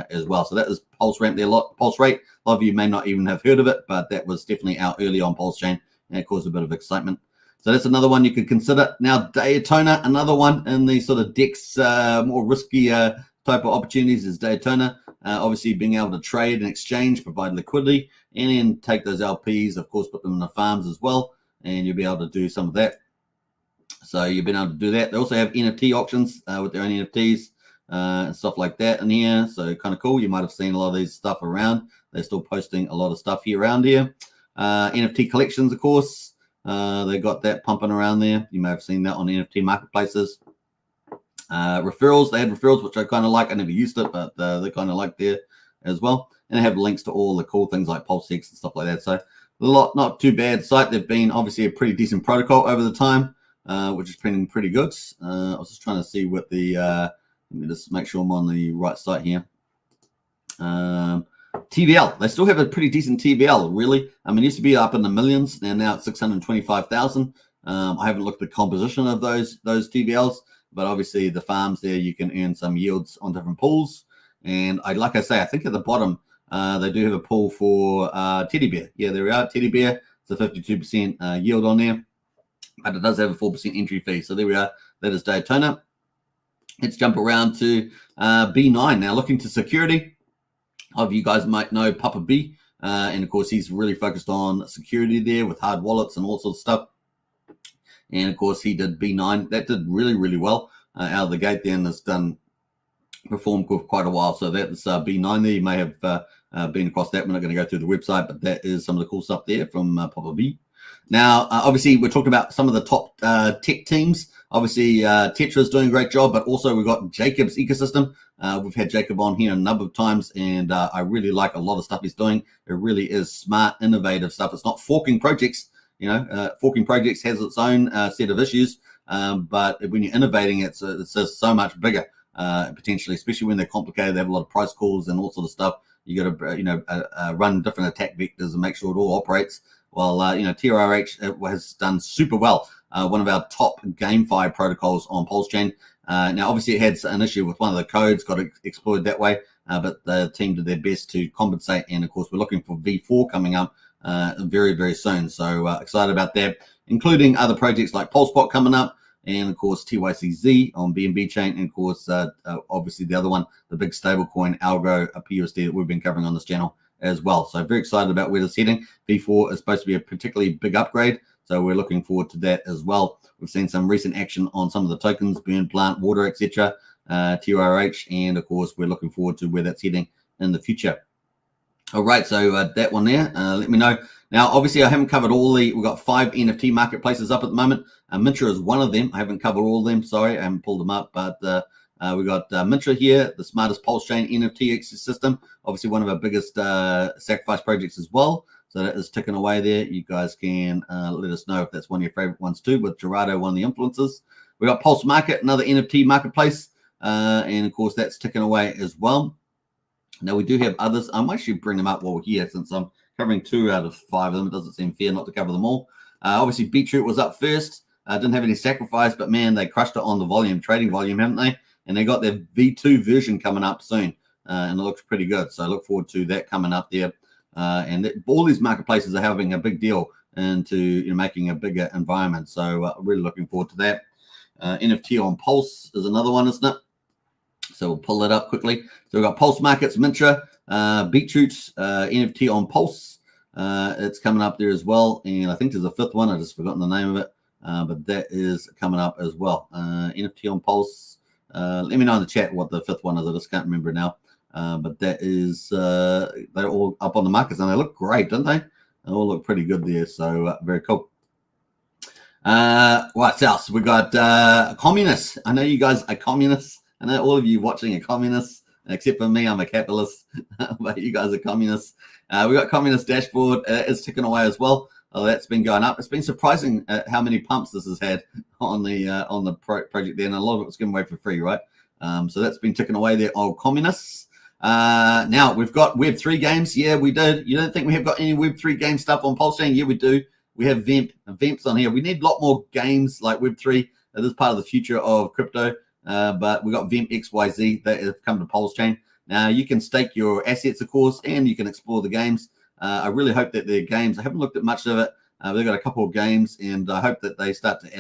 as well. So that is Pulse Rate there. Pulse Rate. A lot of you may not even have heard of it, but that was definitely out early on Pulsechain, and it caused a bit of excitement. So that's another one you could consider. Now, Daytona, another one in the sort of DEX, more risky type of opportunities is Daytona. Obviously, being able to trade and exchange, provide liquidity, and then take those LPs, of course, put them in the farms as well, and you'll be able to do some of that. So you've been able to do that. They also have NFT auctions with their own NFTs and stuff like that in here. So kind of cool. You might have seen a lot of these stuff around. They're still posting a lot of stuff here around here. NFT collections, of course. They got that pumping around there. You may have seen that on NFT marketplaces. Referrals. They had referrals, which I kind of like. I never used it, but they kind of like there as well. And they have links to all the cool things like Pulsechain and stuff like that. So a lot, not too bad site. They've been obviously a pretty decent protocol over the time. Which is pretty good. I was just trying to see what the, let me just make sure I'm on the right site here. TVL, they still have a pretty decent TVL, really. I mean, it used to be up in the millions, and now it's 625,000. I haven't looked at the composition of those TVLs, but obviously the farms there, you can earn some yields on different pools. And like I say, I think at the bottom, they do have a pool for Teddy Bear. Yeah, there we are, Teddy Bear. It's a 52% yield on there. But it does have a 4% entry fee. So there we are. That is Daytona. Let's jump around to B9 now. Looking to security. Of you guys might know Papa B. And of course, he's really focused on security there with hard wallets and all sorts of stuff. And of course, he did B9. That did really, really well out of the gate there, and has performed for quite a while. So that's B9 there. You may have been across that. We're not going to go through the website, but that is some of the cool stuff there from Papa B. Now, obviously, we're talking about some of the top tech teams. Obviously, Tetra is doing a great job, but also we've got Jacob's ecosystem. We've had Jacob on here a number of times, and I really like a lot of stuff he's doing. It really is smart, innovative stuff. It's not forking projects. You know, forking projects has its own set of issues, but when you're innovating, it's just so much bigger, potentially, especially when they're complicated. They have a lot of price calls and all sort of stuff. You got to, run different attack vectors and make sure it all operates. Well, TRRH has done super well. One of our top GameFi protocols on Pulsechain. Now, obviously, it had an issue with one of the codes, got exploited that way, but the team did their best to compensate. And of course, we're looking for V4 coming up very, very soon. So excited about that, including other projects like Pulsepot coming up, and of course TYCZ on BNB chain, and of course obviously the other one, the big stablecoin Algo PUSD that we've been covering on this channel as well. So very excited about where it's heading. V4 is supposed to be a particularly big upgrade, so we're looking forward to that as well. We've seen some recent action on some of the tokens, Burn, Plant, Water, etc., TRH, and of course we're looking forward to where that's heading in the future. All right, so that one there, let me know. Now, obviously, I haven't covered all we've got 5 NFT marketplaces up at the moment. Mintra is one of them. I haven't covered all of them. Sorry, I haven't pulled them up, but we got Mintra here, the smartest Pulsechain NFT ecosystem. Obviously, one of our biggest sacrifice projects as well. So that is ticking away there. You guys can let us know if that's one of your favorite ones too, with Gerardo, one of the influencers. We got Pulse Market, another NFT marketplace. And of course, that's ticking away as well. Now, we do have others. I might actually bring them up while we're here, since I'm covering 2 out of 5 of them. It doesn't seem fair not to cover them all. Obviously, Beetroot was up first. Didn't have any sacrifice, but man, they crushed it on the volume, trading volume, haven't they? And they got their V2 version coming up soon, and it looks pretty good. So I look forward to that coming up there. All these marketplaces are having a big deal into making a bigger environment. So really looking forward to that. NFT on Pulse is another one, isn't it? So we'll pull that up quickly. So we've got Pulse Markets, Mintra, Beetroot, NFT on Pulse. It's coming up there as well. And I think there's a 5th one. I just forgotten the name of it. But that is coming up as well. NFT on Pulse. Let me know in the chat what the 5th one is. I just can't remember now. But that is, they're all up on the markets, and they look great, don't they? They all look pretty good there. So very cool. What else? We got communists. I know you guys are communists. I know all of you watching are communists, except for me, I'm a capitalist, but you guys are communists. We got Communist Dashboard. It's ticking away as well. Oh, that's been going up. It's been surprising how many pumps this has had on the project there, and a lot of it was given away for free, right? So that's been ticking away there, old communists. Now, we've got Web3 games. Yeah, we did. You don't think we have got any Web3 game stuff on Pulsechain? Yeah, we do. We have Vamps on here. We need a lot more games like Web3. That is part of the future of crypto. But we got Vamp XYZ that have come to Pulsechain. Now, you can stake your assets, of course, and you can explore the games. I really hope that their games, I haven't looked at much of it. They've got a couple of games, and I hope that they start to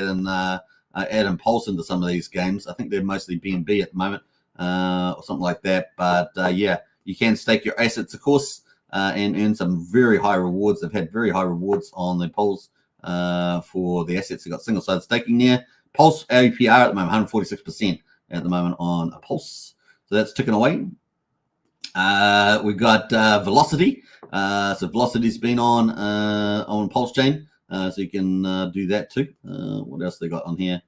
add in Pulse into some of these games. I think they're mostly BNB at the moment, or something like that. But yeah, you can stake your assets, of course, and earn some very high rewards. They've had very high rewards on the polls for the assets. They've got single-sided staking there. Pulse APR at the moment, 146% at the moment on a Pulse. So that's ticking away. We've got Velocity. So Velocity's been on Pulsechain. So you can do that too. What else they got on here?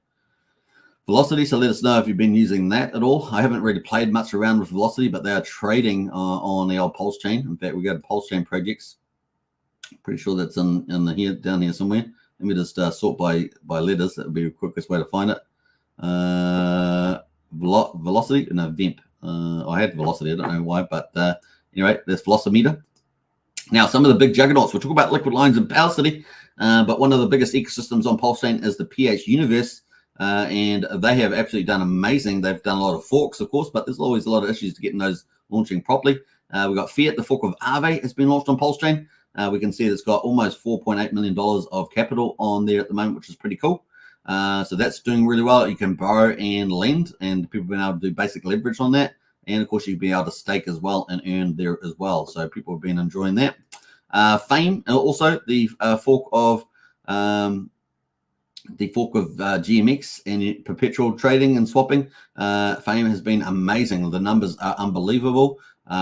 Velocity. So let us know if you've been using that at all. I haven't really played much around with Velocity, but they are trading on the old Pulsechain. In fact, we go to Pulsechain projects. Pretty sure that's in the here down here somewhere. Let me just sort by letters. That would be the quickest way to find it. Velocity, no, Vamp. I had Velocity. I don't know why, but anyway, there's Velocimeter. Now, some of the big juggernauts. We'll talk about Liquid Lines and Power City, but one of the biggest ecosystems on Pulsechain is the PH Universe, and they have absolutely done amazing. They've done a lot of forks, of course, but there's always a lot of issues to getting those launching properly. We've got Fiat, the fork of Aave, has been launched on Pulsechain. We can see it's got almost $4.8 million of capital on there at the moment, which is pretty cool. So that's doing really well. You can borrow and lend, and people have been able to do basic leverage on that. And of course, you'll be able to stake as well and earn there as well. So people have been enjoying that. Fame, also the fork of GMX and perpetual trading and swapping. Fame has been amazing. The numbers are unbelievable.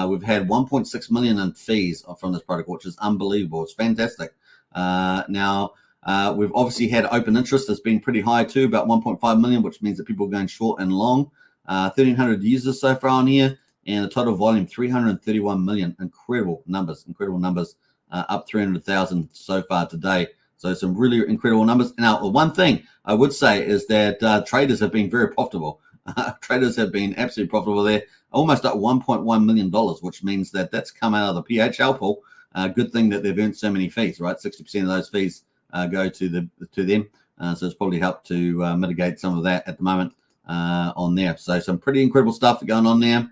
We've had 1.6 million in fees from this protocol, which is unbelievable. It's fantastic. Now, we've obviously had open interest that's been pretty high too, about 1.5 million, which means that people are going short and long. 1,300 users so far on here, and the total volume 331 million. Incredible numbers, up 300,000 so far today. So some really incredible numbers. Now, the one thing I would say is that traders have been very profitable. Traders have been absolutely profitable there, almost up $1.1 million, which means that that's come out of the PHL pool. Good thing that they've earned so many fees, right? 60% of those fees go to them. So it's probably helped to mitigate some of that at the moment. on there. So some pretty incredible stuff going on there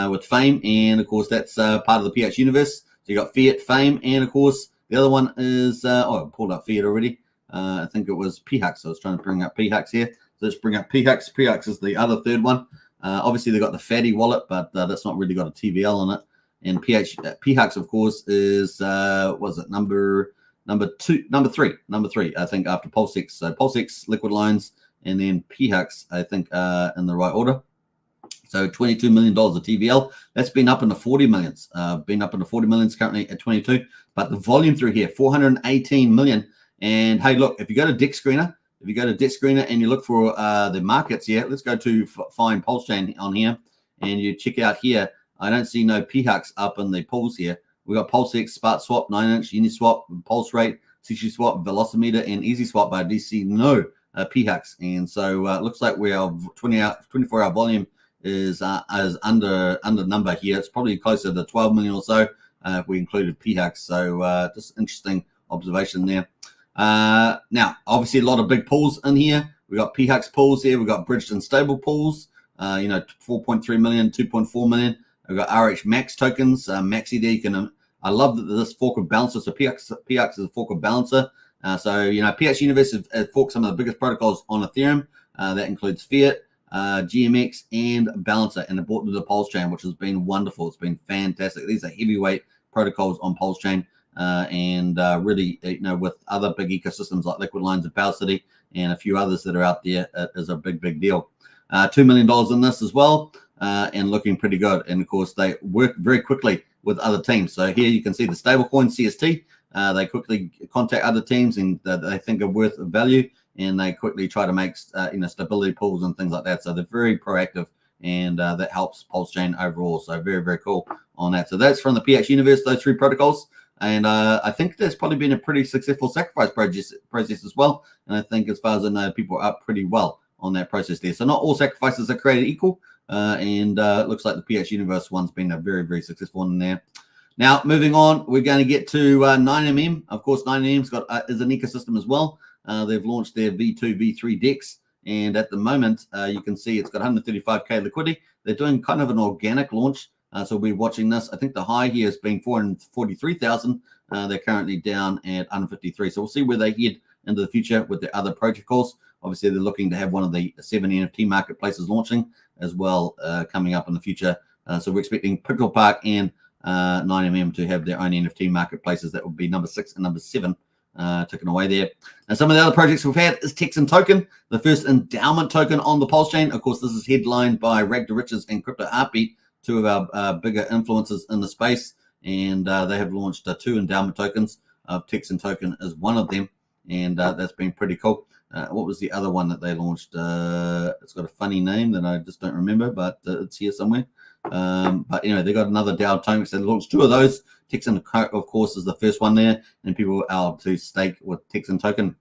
with Fame, and of course that's part of the PH universe. So you got Fiat, Fame, and of course the other one is I pulled up Fiat already. I think it was PHUX. I was trying to bring up PHUX here. So let's bring up PHUX. PHUX is the other third one. Obviously they got the fatty wallet, but that's not really got a TVL on it. And PHUX of course is was it number three, I think, after Pulsex. So Pulsex, Liquid Loans, and then PHUX, I think, in the right order. So $22 million of TVL. That's been up into 40 millions. Been up into 40 millions, currently at 22. But the volume through here, 418 million. And hey, look, if you go to Deck Screener, and you look for the markets here, let's go to find Pulsechain on here, and you check out here. I don't see no PHUX up in the pools here. We got Pulsex, Spark Swap, 9-inch, Uniswap, Pulse Rate, Sushi Swap, Velocimeter, and Easy Swap. But I do see no PHUX, and so it looks like we are 24-hour volume is under number here. It's probably closer to 12 million or so if we included PHUX. So just interesting observation there. Now, obviously, a lot of big pools in here. We got PHUX pools here. We got bridged and stable pools. 4.3 million, 2.4 million. We've got RH Max tokens, Maxi there. You can. I love that this fork of balancer. So PHUX is a fork of balancer. PH Universe has forked some of the biggest protocols on Ethereum. That includes Fiat, GMX, and Balancer, and it brought to the Pulsechain, which has been wonderful. It's been fantastic. These are heavyweight protocols on Pulsechain, and really, with other big ecosystems like Liquid Loans and Power City, and a few others that are out there, it is a big deal. $2 million in this as well, and looking pretty good. And of course, they work very quickly with other teams. So here you can see the stablecoin CST. They quickly contact other teams and they think are worth value, and they quickly try to make stability pools and things like that. So they're very proactive, and that helps Pulsechain overall. So very cool on that. So that's from the PH universe, those three protocols. And I think there's probably been a pretty successful sacrifice process as well. And I think, as far as I know, people are up pretty well on that process there. So not all sacrifices are created equal, and it looks like the PH universe one's been a very successful one in there. Now, moving on, we're going to get to 9mm. Of course, 9mm's is an ecosystem as well. They've launched their V2, V3 DEX, and at the moment, you can see it's got 135K liquidity. They're doing kind of an organic launch, so we'll be watching this. I think the high here has been 443,000. They're currently down at 153. So we'll see where they head into the future with the other protocols. Obviously, they're looking to have one of the 7 NFT marketplaces launching as well coming up in the future. So we're expecting Pixel Park and 9mm to have their own NFT marketplaces. That would be number 6 and number 7 ticking away there. And some of the other projects we've had is Texan Token, the first endowment token on the Pulsechain. Of course, this is headlined by Rag to Riches and Crypto Heartbeat, two of our bigger influencers in the space. And they have launched 2 endowment tokens. Texan Token is one of them, and that's been pretty cool. What was the other one that they launched? It's got a funny name that I just don't remember, but it's here somewhere. But anyway, they got another DAO token. So they launched 2 of those. Texan, of course, is the first one there, and people are able to stake with Texan Token.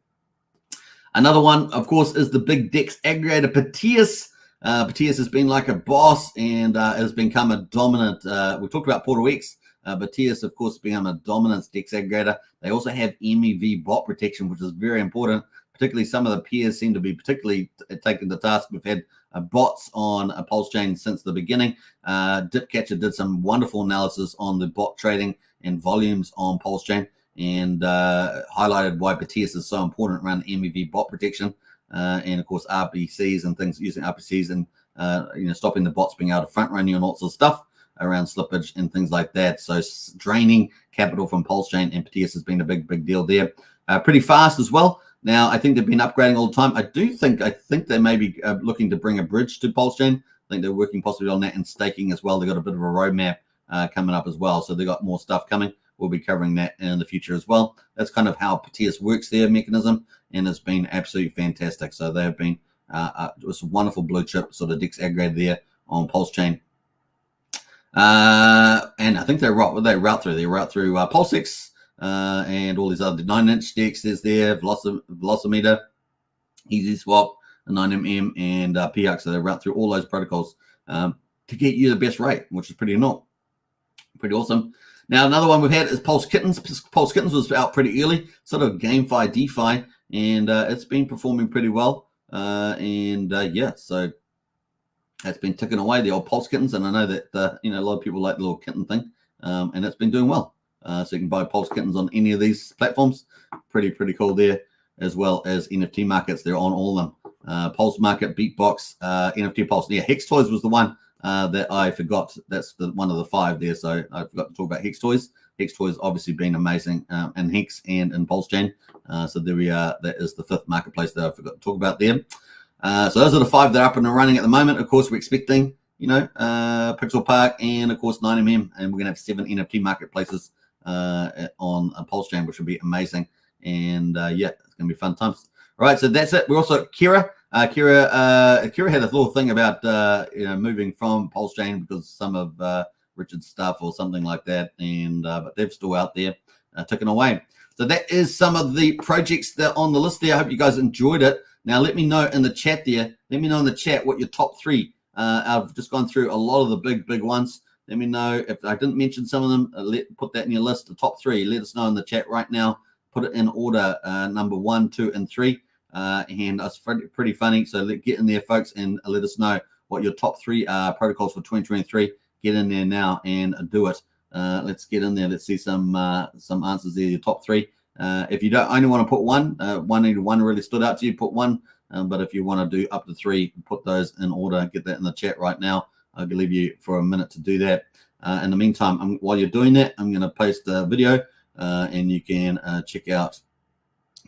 Another one, of course, is the big DEX aggregator Proteus. Proteus has been like a boss and has become a dominant. We talked about Portal X. Proteus, of course, become a dominant DEX aggregator. They also have MEV bot protection, which is very important. Particularly, some of the peers seem to be particularly taking the task. We've had bots on a Pulsechain since the beginning. Dipcatcher did some wonderful analysis on the bot trading and volumes on Pulsechain, and highlighted why Proteus is so important around MEV bot protection, and of course RPCs and things, using RPCs and stopping the bots being able to front run you and lots of stuff around slippage and things like that. So draining capital from Pulsechain and Proteus has been a big deal there. Pretty fast as well. Now, I think they've been upgrading all the time. I think they may be looking to bring a bridge to Pulsechain. I think they're working possibly on that, and staking as well. They've got a bit of a roadmap coming up as well. So they've got more stuff coming. We'll be covering that in the future as well. That's kind of how Proteus works, their mechanism, and it's been absolutely fantastic. So they have been just a wonderful blue chip sort of DEX aggregator there on Pulsechain. And I think they route through Pulsex, and all these other 9-inch DEX is there, Velocimeter, Easy Swap, 9mm, and PHUX. So they route through all those protocols to get you the best rate, which is pretty awesome. Now, another one we've had is Pulse Kittens. Pulse Kittens was out pretty early, sort of GameFi DeFi, and it's been performing pretty well. Yeah, so That's been ticking away, the old Pulse kittens, and I know that a lot of people like the little kitten thing, and it's been doing well. So you can buy Pulse kittens on any of these platforms. Pretty cool there, as well as NFT markets. They're on all of them. Pulse Market, Beatbox, NFT Pulse. Yeah, Hex Toys was the one that I forgot. That's one of the 5 there, so I forgot to talk about Hex Toys. Hex Toys obviously been amazing in Hex and in Pulsechain. So there we are. That is the 5th marketplace that I forgot to talk about there. So those are the 5 that are up and running at the moment. Of course, we're expecting, Pixel Park and, of course, 9mm. And we're going to have 7 NFT marketplaces on Pulsechain, which will be amazing. And, yeah, it's going to be fun times. All right, so that's it. We're also Kira. Kira had a little thing about, moving from Pulsechain because some of Richard's stuff or something like that. And but they're still out there ticking away. So that is some of the projects that are on the list there. I hope you guys enjoyed it. Now, let me know in the chat there. Let me know in the chat what your top 3. I've just gone through a lot of the big ones. Let me know if I didn't mention some of them. Put that in your list, the top 3. Let us know in the chat right now. Put it in order, number 1, 2, and 3. And that's pretty funny. So get in there, folks, and let us know what your top 3 protocols for 2023. Get in there now and do it. Let's get in there. Let's see some answers there. Your top 3. If you don't only want to put one really stood out to you, put 1. But if you want to do up to 3, put those in order. Get that in the chat right now. I'll leave you for a minute to do that. In the meantime, while you're doing that, I'm going to post a video and you can check out.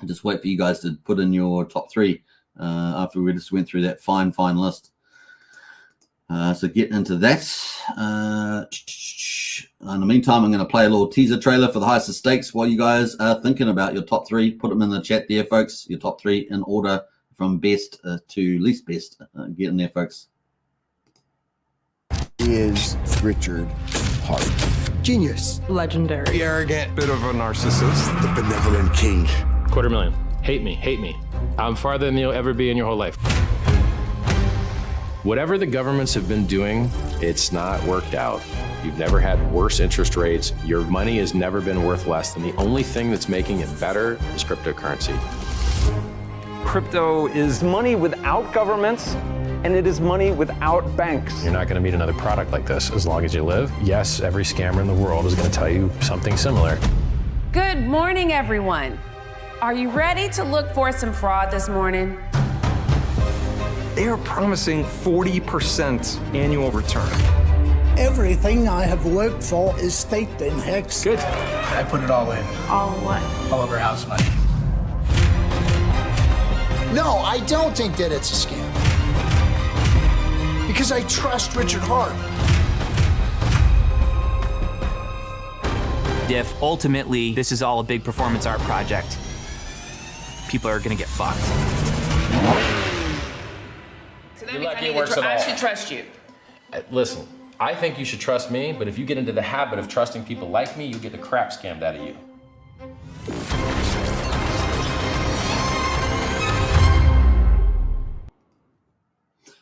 Just wait for you guys to put in your top 3 after we just went through that fine list. So get into that. In the meantime, I'm going to play a little teaser trailer for the highest of stakes while you guys are thinking about your top 3. Put them in the chat there, folks. Your top 3 in order from best to least best. Get in there, folks. Is Richard Hart. Genius. Legendary. The arrogant, bit of a narcissist. The benevolent king. $250,000. Hate me. I'm farther than you'll ever be in your whole life. Whatever the governments have been doing, it's not worked out. You've never had worse interest rates. Your money has never been worth less. And the only thing that's making it better is cryptocurrency. Crypto is money without governments, and it is money without banks. You're not going to meet another product like this as long as you live. Yes, every scammer in the world is going to tell you something similar. Good morning, everyone. Are you ready to look for some fraud this morning? They are promising 40% annual return. Everything I have worked for is staked in Hex. Good. I put it all in. All what? All of our house money. No, I don't think that it's a scam. Because I trust Richard Hart. If ultimately this is all a big performance art project, people are gonna get fucked. So that means I should trust you. Listen, I think you should trust me, but if you get into the habit of trusting people like me, you'll get the crap scammed out of you.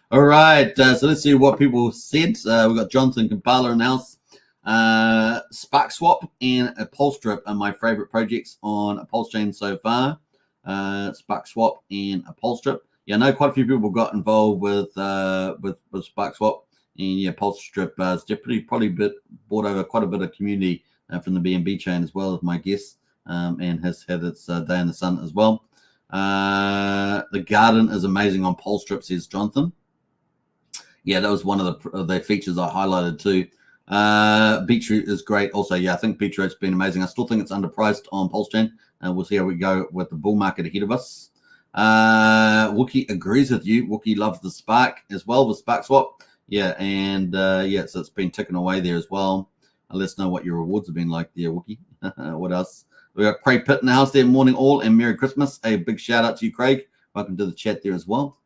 All right, so let's see what people said. We've got Jonathan Kampala in the house. SparkSwap and a Pulsetrip are my favorite projects on Pulsechain so far. SparkSwap and a Pulsetrip. Yeah, I know quite a few people got involved with SparkSwap, and yeah, Pulsetrip has probably brought over quite a bit of community from the BNB chain as well, as my guess, and has had its day in the sun as well. The garden is amazing on Pulsetrip, says Jonathan. Yeah, that was one of the features I highlighted too. Beetroot is great also. Yeah, I think Beetroot's been amazing. I still think it's underpriced on Pulsechain. We'll see how we go with the bull market ahead of us. Wookie agrees with you. Wookie loves the Spark as well, the SparkSwap. Yeah, and yeah, so it's been ticking away there as well. Let us know what your rewards have been like there, Wookie. What else? We got Craig Pitt in the house there. Morning all and Merry Christmas. A big shout out to you, Craig. Welcome to the chat there as well.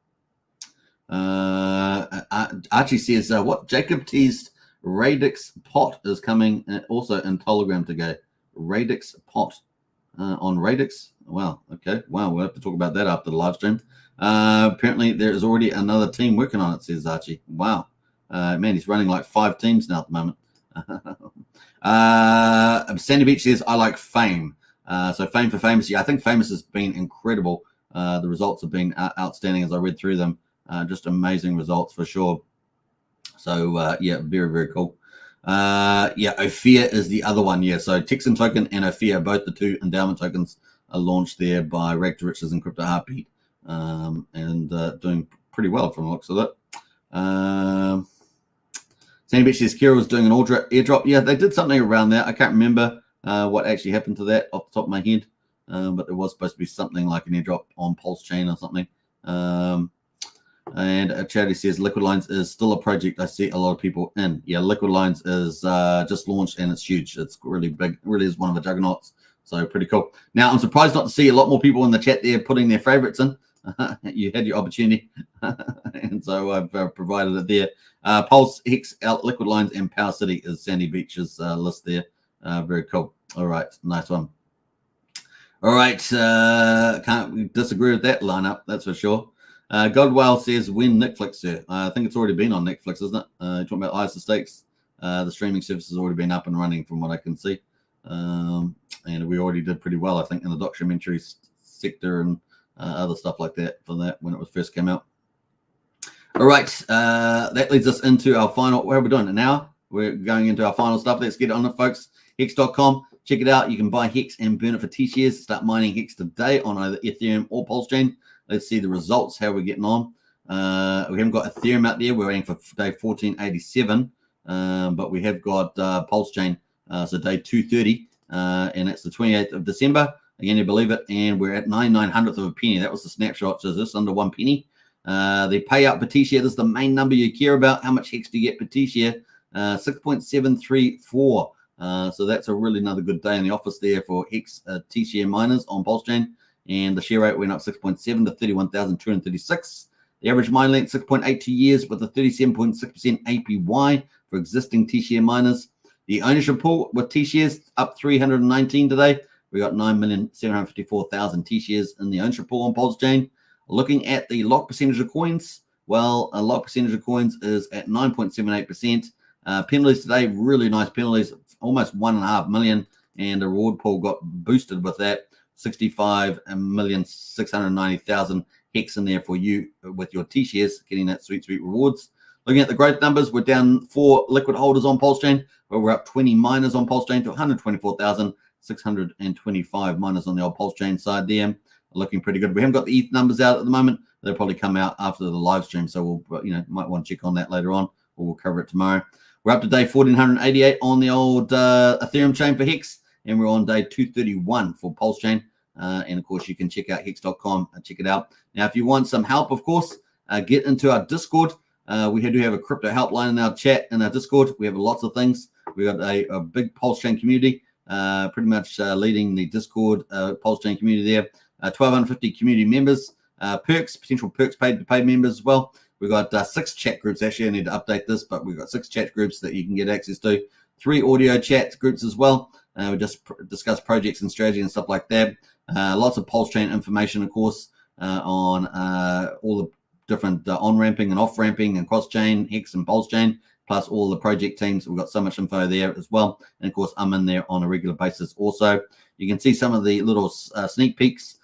Archie says, what Jacob teased Radix Pot is coming also in Telegram today. Radix Pot on Radix. Wow. Okay. Wow. We'll have to talk about that after the live stream. Apparently there is already another team working on it, says Archie. Wow. Man, he's running like 5 teams now at the moment. Sandy Beach says, I like Fame. So Fame for Famous. Yeah, I think Famous has been incredible. The results have been outstanding as I read through them. Just amazing results for sure. So yeah, very, very cool. Yeah, Ophir is the other one. Yeah, so Texan token and Ophir, both the two endowment tokens, are launched there by Rag to Riches and Crypto Heartbeat, and doing pretty well from the looks of it. Sandy Beach says Kira was doing an airdrop. Yeah, they did something around that. I can't remember what actually happened to that off the top of my head, but it was supposed to be something like an airdrop on Pulsechain or something. And Charity says Liquid Lines is still a project I see a lot of people in. Yeah, Liquid Lines is just launched and it's huge. It's really big. It really is one of the juggernauts. So pretty cool. Now, I'm surprised not to see a lot more people in the chat there putting their favorites in. You had your opportunity. And so I've provided it there. Pulse, Hex, Liquid Lines, and Power City is Sandy Beach's list there. Very cool. All right. Nice one. All right. Can't disagree with that lineup. That's for sure. Godwell says, when Netflix, sir? I think it's already been on Netflix, isn't it? You're talking about Ice Stakes. The streaming service has already been up and running from what I can see. And we already did pretty well, I think, in the documentary sector and other stuff like that for that when it was first came out. All right. That leads us into our final, what are we doing? An hour? We're going into our final stuff. Let's get on it, folks. Hex.com. Check it out. You can buy Hex and burn it for T-shares. Start mining Hex today on either Ethereum or Pulsechain. Let's see the results, how we're getting on. We haven't got Ethereum out there. We're waiting for day 1487. But we have got Pulsechain, so day 230. And it's the 28th of December. Again, you believe it. And we're at 99/100th of a penny. That was the snapshot. So just under 1 penny. The payout per T-share, this is the main number you care about. How much Hex do you get per T-share? 6.734. So that's a really another good day in the office there for Hex T-share miners on Pulsechain. And the share rate went up 6.7 to 31,236. The average mine length 6.82 years with a 37.6% APY for existing T-share miners. The ownership pool with T-shares up 319 today. We got 9,754,000 T-shares in the ownership pool on Pulsechain. Looking at the lock percentage of coins, well, a lock percentage of coins is at 9.78%. Penalties today, really nice penalties, almost 1.5 million, and the reward pool got boosted with that. 65,690,000 Hex in there for you with your T-shares, getting that sweet, sweet rewards. Looking at the growth numbers, we're down 4 liquid holders on Pulsechain, but we're up 20 miners on Pulsechain to 124,625 miners on the old Pulsechain side there. Looking pretty good. We haven't got the ETH numbers out at the moment. They'll probably come out after the live stream, so we'll, might want to check on that later on, or we'll cover it tomorrow. We're up to day 1488 on the old Ethereum chain for Hex, and we're on day 231 for Pulsechain. And of course, you can check out hex.com and check it out. Now, if you want some help, of course, get into our Discord. We do have a crypto helpline in our chat in our Discord. We have lots of things. We got a big Pulsechain community, pretty much leading the Discord Pulsechain community there. 1,250 community members, perks, potential perks paid to paid members as well. We've got 6 chat groups. Actually, I need to update this, but we've got 6 chat groups that you can get access to. 3 audio chat groups as well. We just discuss projects and strategy and stuff like that. Lots of Pulsechain information, of course, on all the different on-ramping and off-ramping and cross-chain, Hex and Pulsechain, plus all the project teams. We've got so much info there as well. And, of course, I'm in there on a regular basis also. You can see some of the little sneak peeks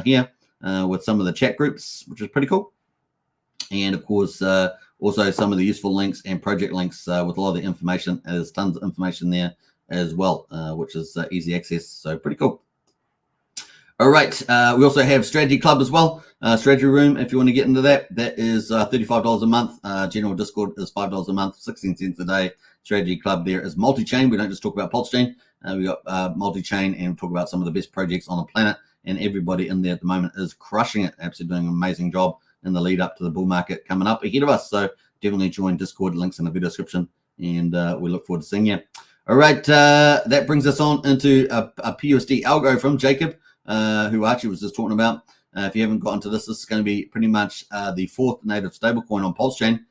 here with some of the chat groups, which is pretty cool. And, of course, also some of the useful links and project links with a lot of the information. There's tons of information there as well, which is easy access. So pretty cool. All right. We also have Strategy Club as well. Strategy Room, if you want to get into that, that is $35 a month. General Discord is $5 a month, 16 cents a day. Strategy Club there is multi-chain. We don't just talk about Pulsechain. We got multi-chain and talk about some of the best projects on the planet. And everybody in there at the moment is crushing it. Absolutely doing an amazing job in the lead up to the bull market coming up ahead of us. So definitely join Discord. Links in the video description. And we look forward to seeing you. All right. That brings us on into a PUSD algo from Jacob, who Archie was just talking about. If you haven't gotten to this, this is going to be pretty much the 4th native stablecoin on Pulsechain.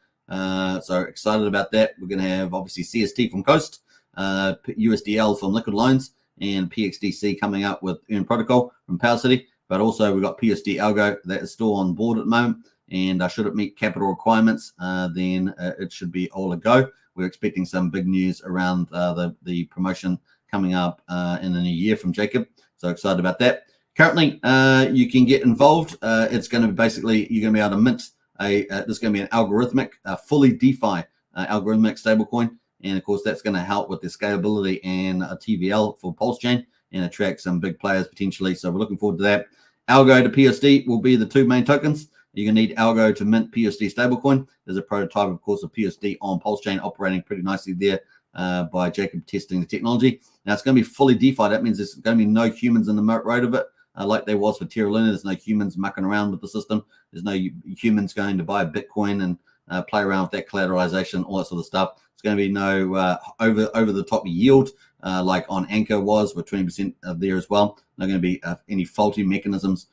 So excited about that. We're going to have obviously CST from Coast, USDL from Liquid Loans, and PXDC coming up with Earn Protocol from Power City. But also we've got PUSD Algo that is still on board at the moment. And should it meet capital requirements, then it should be all a go. We're expecting some big news around the promotion coming up in the new year from Jacob. So excited about that. Currently, you can get involved. It's going to be basically, you're going to be able to mint this is going to be an algorithmic, fully DeFi algorithmic stablecoin. And of course, that's going to help with the scalability and TVL for Pulsechain and attract some big players potentially. So we're looking forward to that. Algo to PUSD will be the two main tokens. You're going to need Algo to mint PUSD stablecoin. There's a prototype, of course, of PUSD on Pulsechain operating pretty nicely there by Jacob testing the technology. Now it's going to be fully DeFi. That means there's going to be no humans in the road of it, like there was for Terra Luna. There's no humans mucking around with the system. There's no humans going to buy Bitcoin and play around with that collateralization, all that sort of stuff. It's going to be no over the top yield like on Anchor was with 20% there as well. Not going to be any faulty mechanisms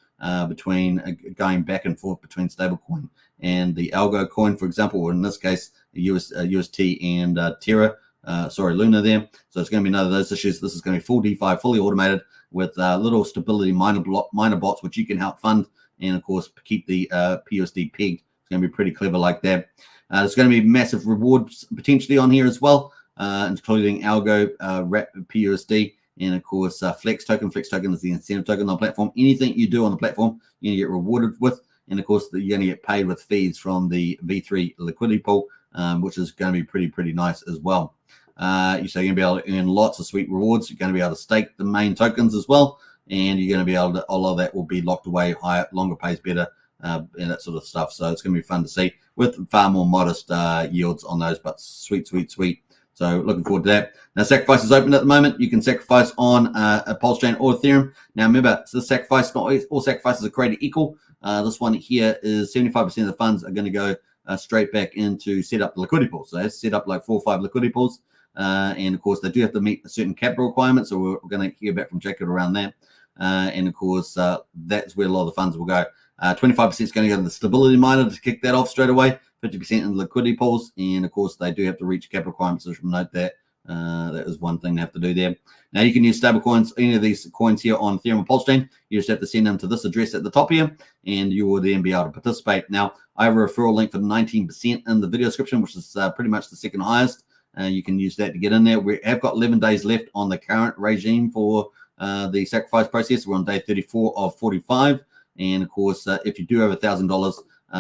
between going back and forth between stablecoin and the algo coin, for example, or in this case, UST and Luna there. So it's going to be none of those issues. This is going to be full DeFi, fully automated with little stability miner bots, which you can help fund and, of course, keep the PUSD pegged. It's going to be pretty clever like that. There's going to be massive rewards potentially on here as well, including Algo, PUSD, and of course Flex Token. Flex Token is the incentive token on the platform. Anything you do on the platform, you're going to get rewarded with, and of course you're going to get paid with fees from the V3 liquidity pool, which is going to be pretty nice as well. So you're going to be able to earn lots of sweet rewards. You're going to be able to stake the main tokens as well, and you're going to be able to, a lot of that will be locked away, higher, longer pays better, and that sort of stuff. So it's going to be fun to see with far more modest yields on those, but sweet. So looking forward to that. Now, sacrifice is open at the moment. You can sacrifice on a Pulsechain or Ethereum. Now, remember, the sacrifice, not all sacrifices are created equal. This one here is 75% of the funds are going to go straight back into set up the liquidity pools. So that's set up like 4 or 5 liquidity pools. And of course, they do have to meet certain capital requirements. So we're going to hear back from Jacob around that. And of course, that's where a lot of the funds will go. 25% is going to go to the stability miner to kick that off straight away. 50% in the liquidity pools, and of course they do have to reach capital requirements. So note that that is one thing they have to do there. Now you can use stable coins, any of these coins here on Ethereum or Pulsechain. You just have to send them to this address at the top here, and you will then be able to participate. Now I have a referral link for 19% in the video description, which is pretty much the second highest. You can use that to get in there. We have got 11 days left on the current regime for the sacrifice process. We're on day 34 of 45, and of course, if you do over $1,000.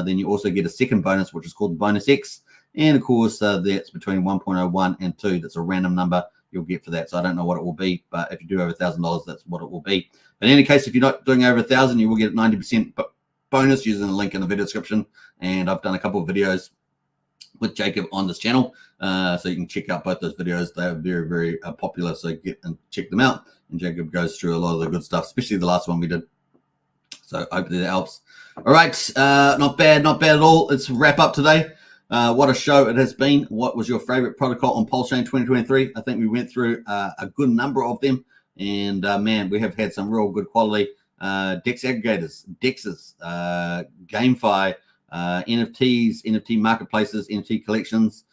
Then you also get a second bonus, which is called Bonus X. And of course, that's between 1.01 and 2. That's a random number you'll get for that. So I don't know what it will be, but if you do over $1,000, that's what it will be. But in any case, if you're not doing over 1,000, you will get 90% bonus using the link in the video description. And I've done a couple of videos with Jacob on this channel. So you can check out both those videos. They are very popular. So get and check them out. And Jacob goes through a lot of the good stuff, especially the last one we did. So hopefully that helps. All right, not bad at all. Let's wrap up today. What a show it has been. What was your favorite protocol on Pulsechain 2023? I think we went through a good number of them, and man, we have had some real good quality DEX aggregators, DEXs, GameFi, NFTs, NFT marketplaces, NFT collections.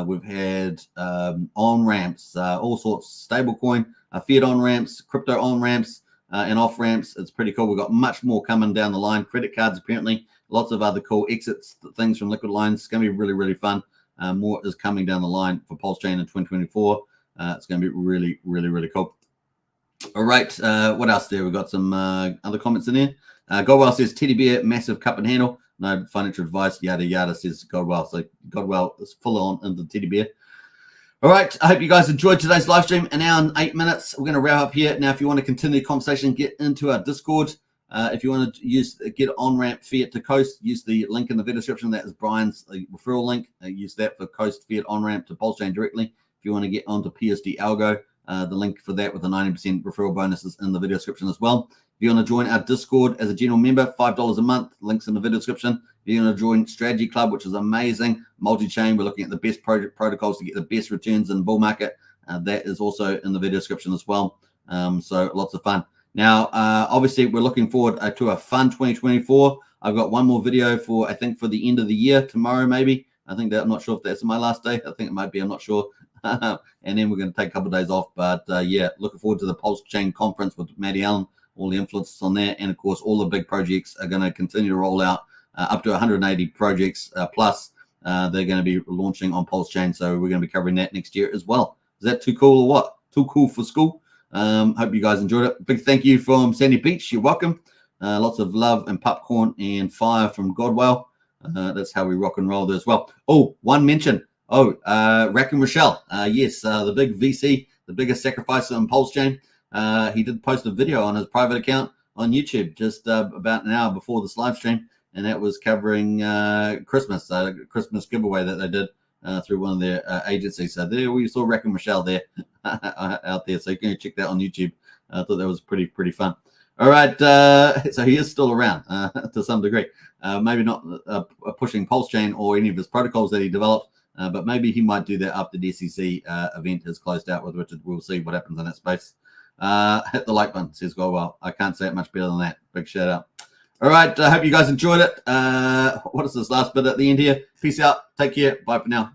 We've had on-ramps, all sorts, stablecoin, fiat on-ramps, crypto on-ramps, and off ramps. It's pretty cool. We've got much more coming down the line. Credit cards, apparently, lots of other cool exits, things from liquid lines. It's going to be really fun. More is coming down the line for Pulsechain in 2024. It's going to be really cool. All right, what else there? We've got some other comments in there. Godwell says Teddy Bear, massive cup and handle. No financial advice, yada, says Godwell. So Godwell is full on into Teddy Bear. All right, I hope you guys enjoyed today's live stream. An hour and 8 minutes. We're going to wrap up here. Now, if you want to continue the conversation, get into our Discord. If you want to get on-ramp fiat to Coast, use the link in the video description. That is Brian's referral link. Use that for Coast fiat on-ramp to Pulsechain directly. If you want to get onto PUSD Algo, the link for that with the 90% referral bonus is in the video description as well. If you want to join our Discord as a general member, $5 a month, links in the video description. If you want to join Strategy Club, which is amazing, multi-chain, we're looking at the best protocols to get the best returns in the bull market. That is also in the video description as well. So lots of fun. Now, obviously, we're looking forward to a fun 2024. I've got one more video for, I think, for the end of the year, tomorrow maybe. I think that, I'm not sure if that's my last day. I think it might be, I'm not sure. And then we're going to take a couple of days off. But yeah, looking forward to the Pulsechain conference with Matty Allen, all the influences on there. And of course, all the big projects are going to continue to roll out. Up to 180 projects plus they're going to be launching on Pulsechain. So we're going to be covering that next year as well. Is that too cool or what? Too cool for school? Hope you guys enjoyed it. Big thank you from Sandy Beach. You're welcome. Lots of love and popcorn and fire from Godwell. That's how we rock and roll there as well. Oh, one mention Rack and Rochelle. Yes, the big VC, the biggest sacrificer on Pulsechain. He did post a video on his private account on YouTube just about an hour before this live stream, and that was covering Christmas giveaway that they did through one of their agencies. So there we saw Rack and Rochelle there out there. So you can check that on YouTube. I thought that was pretty fun. All right, so he is still around to some degree. Maybe not pushing Pulsechain or any of his protocols that he developed, but maybe he might do that after the SEC event is closed out with Richard. We'll see what happens in that space. Hit the like button, says go well. I can't say it much better than that. Big shout out. All right, I hope you guys enjoyed it. What is this last bit at the end here? Peace out. Take care. Bye for now.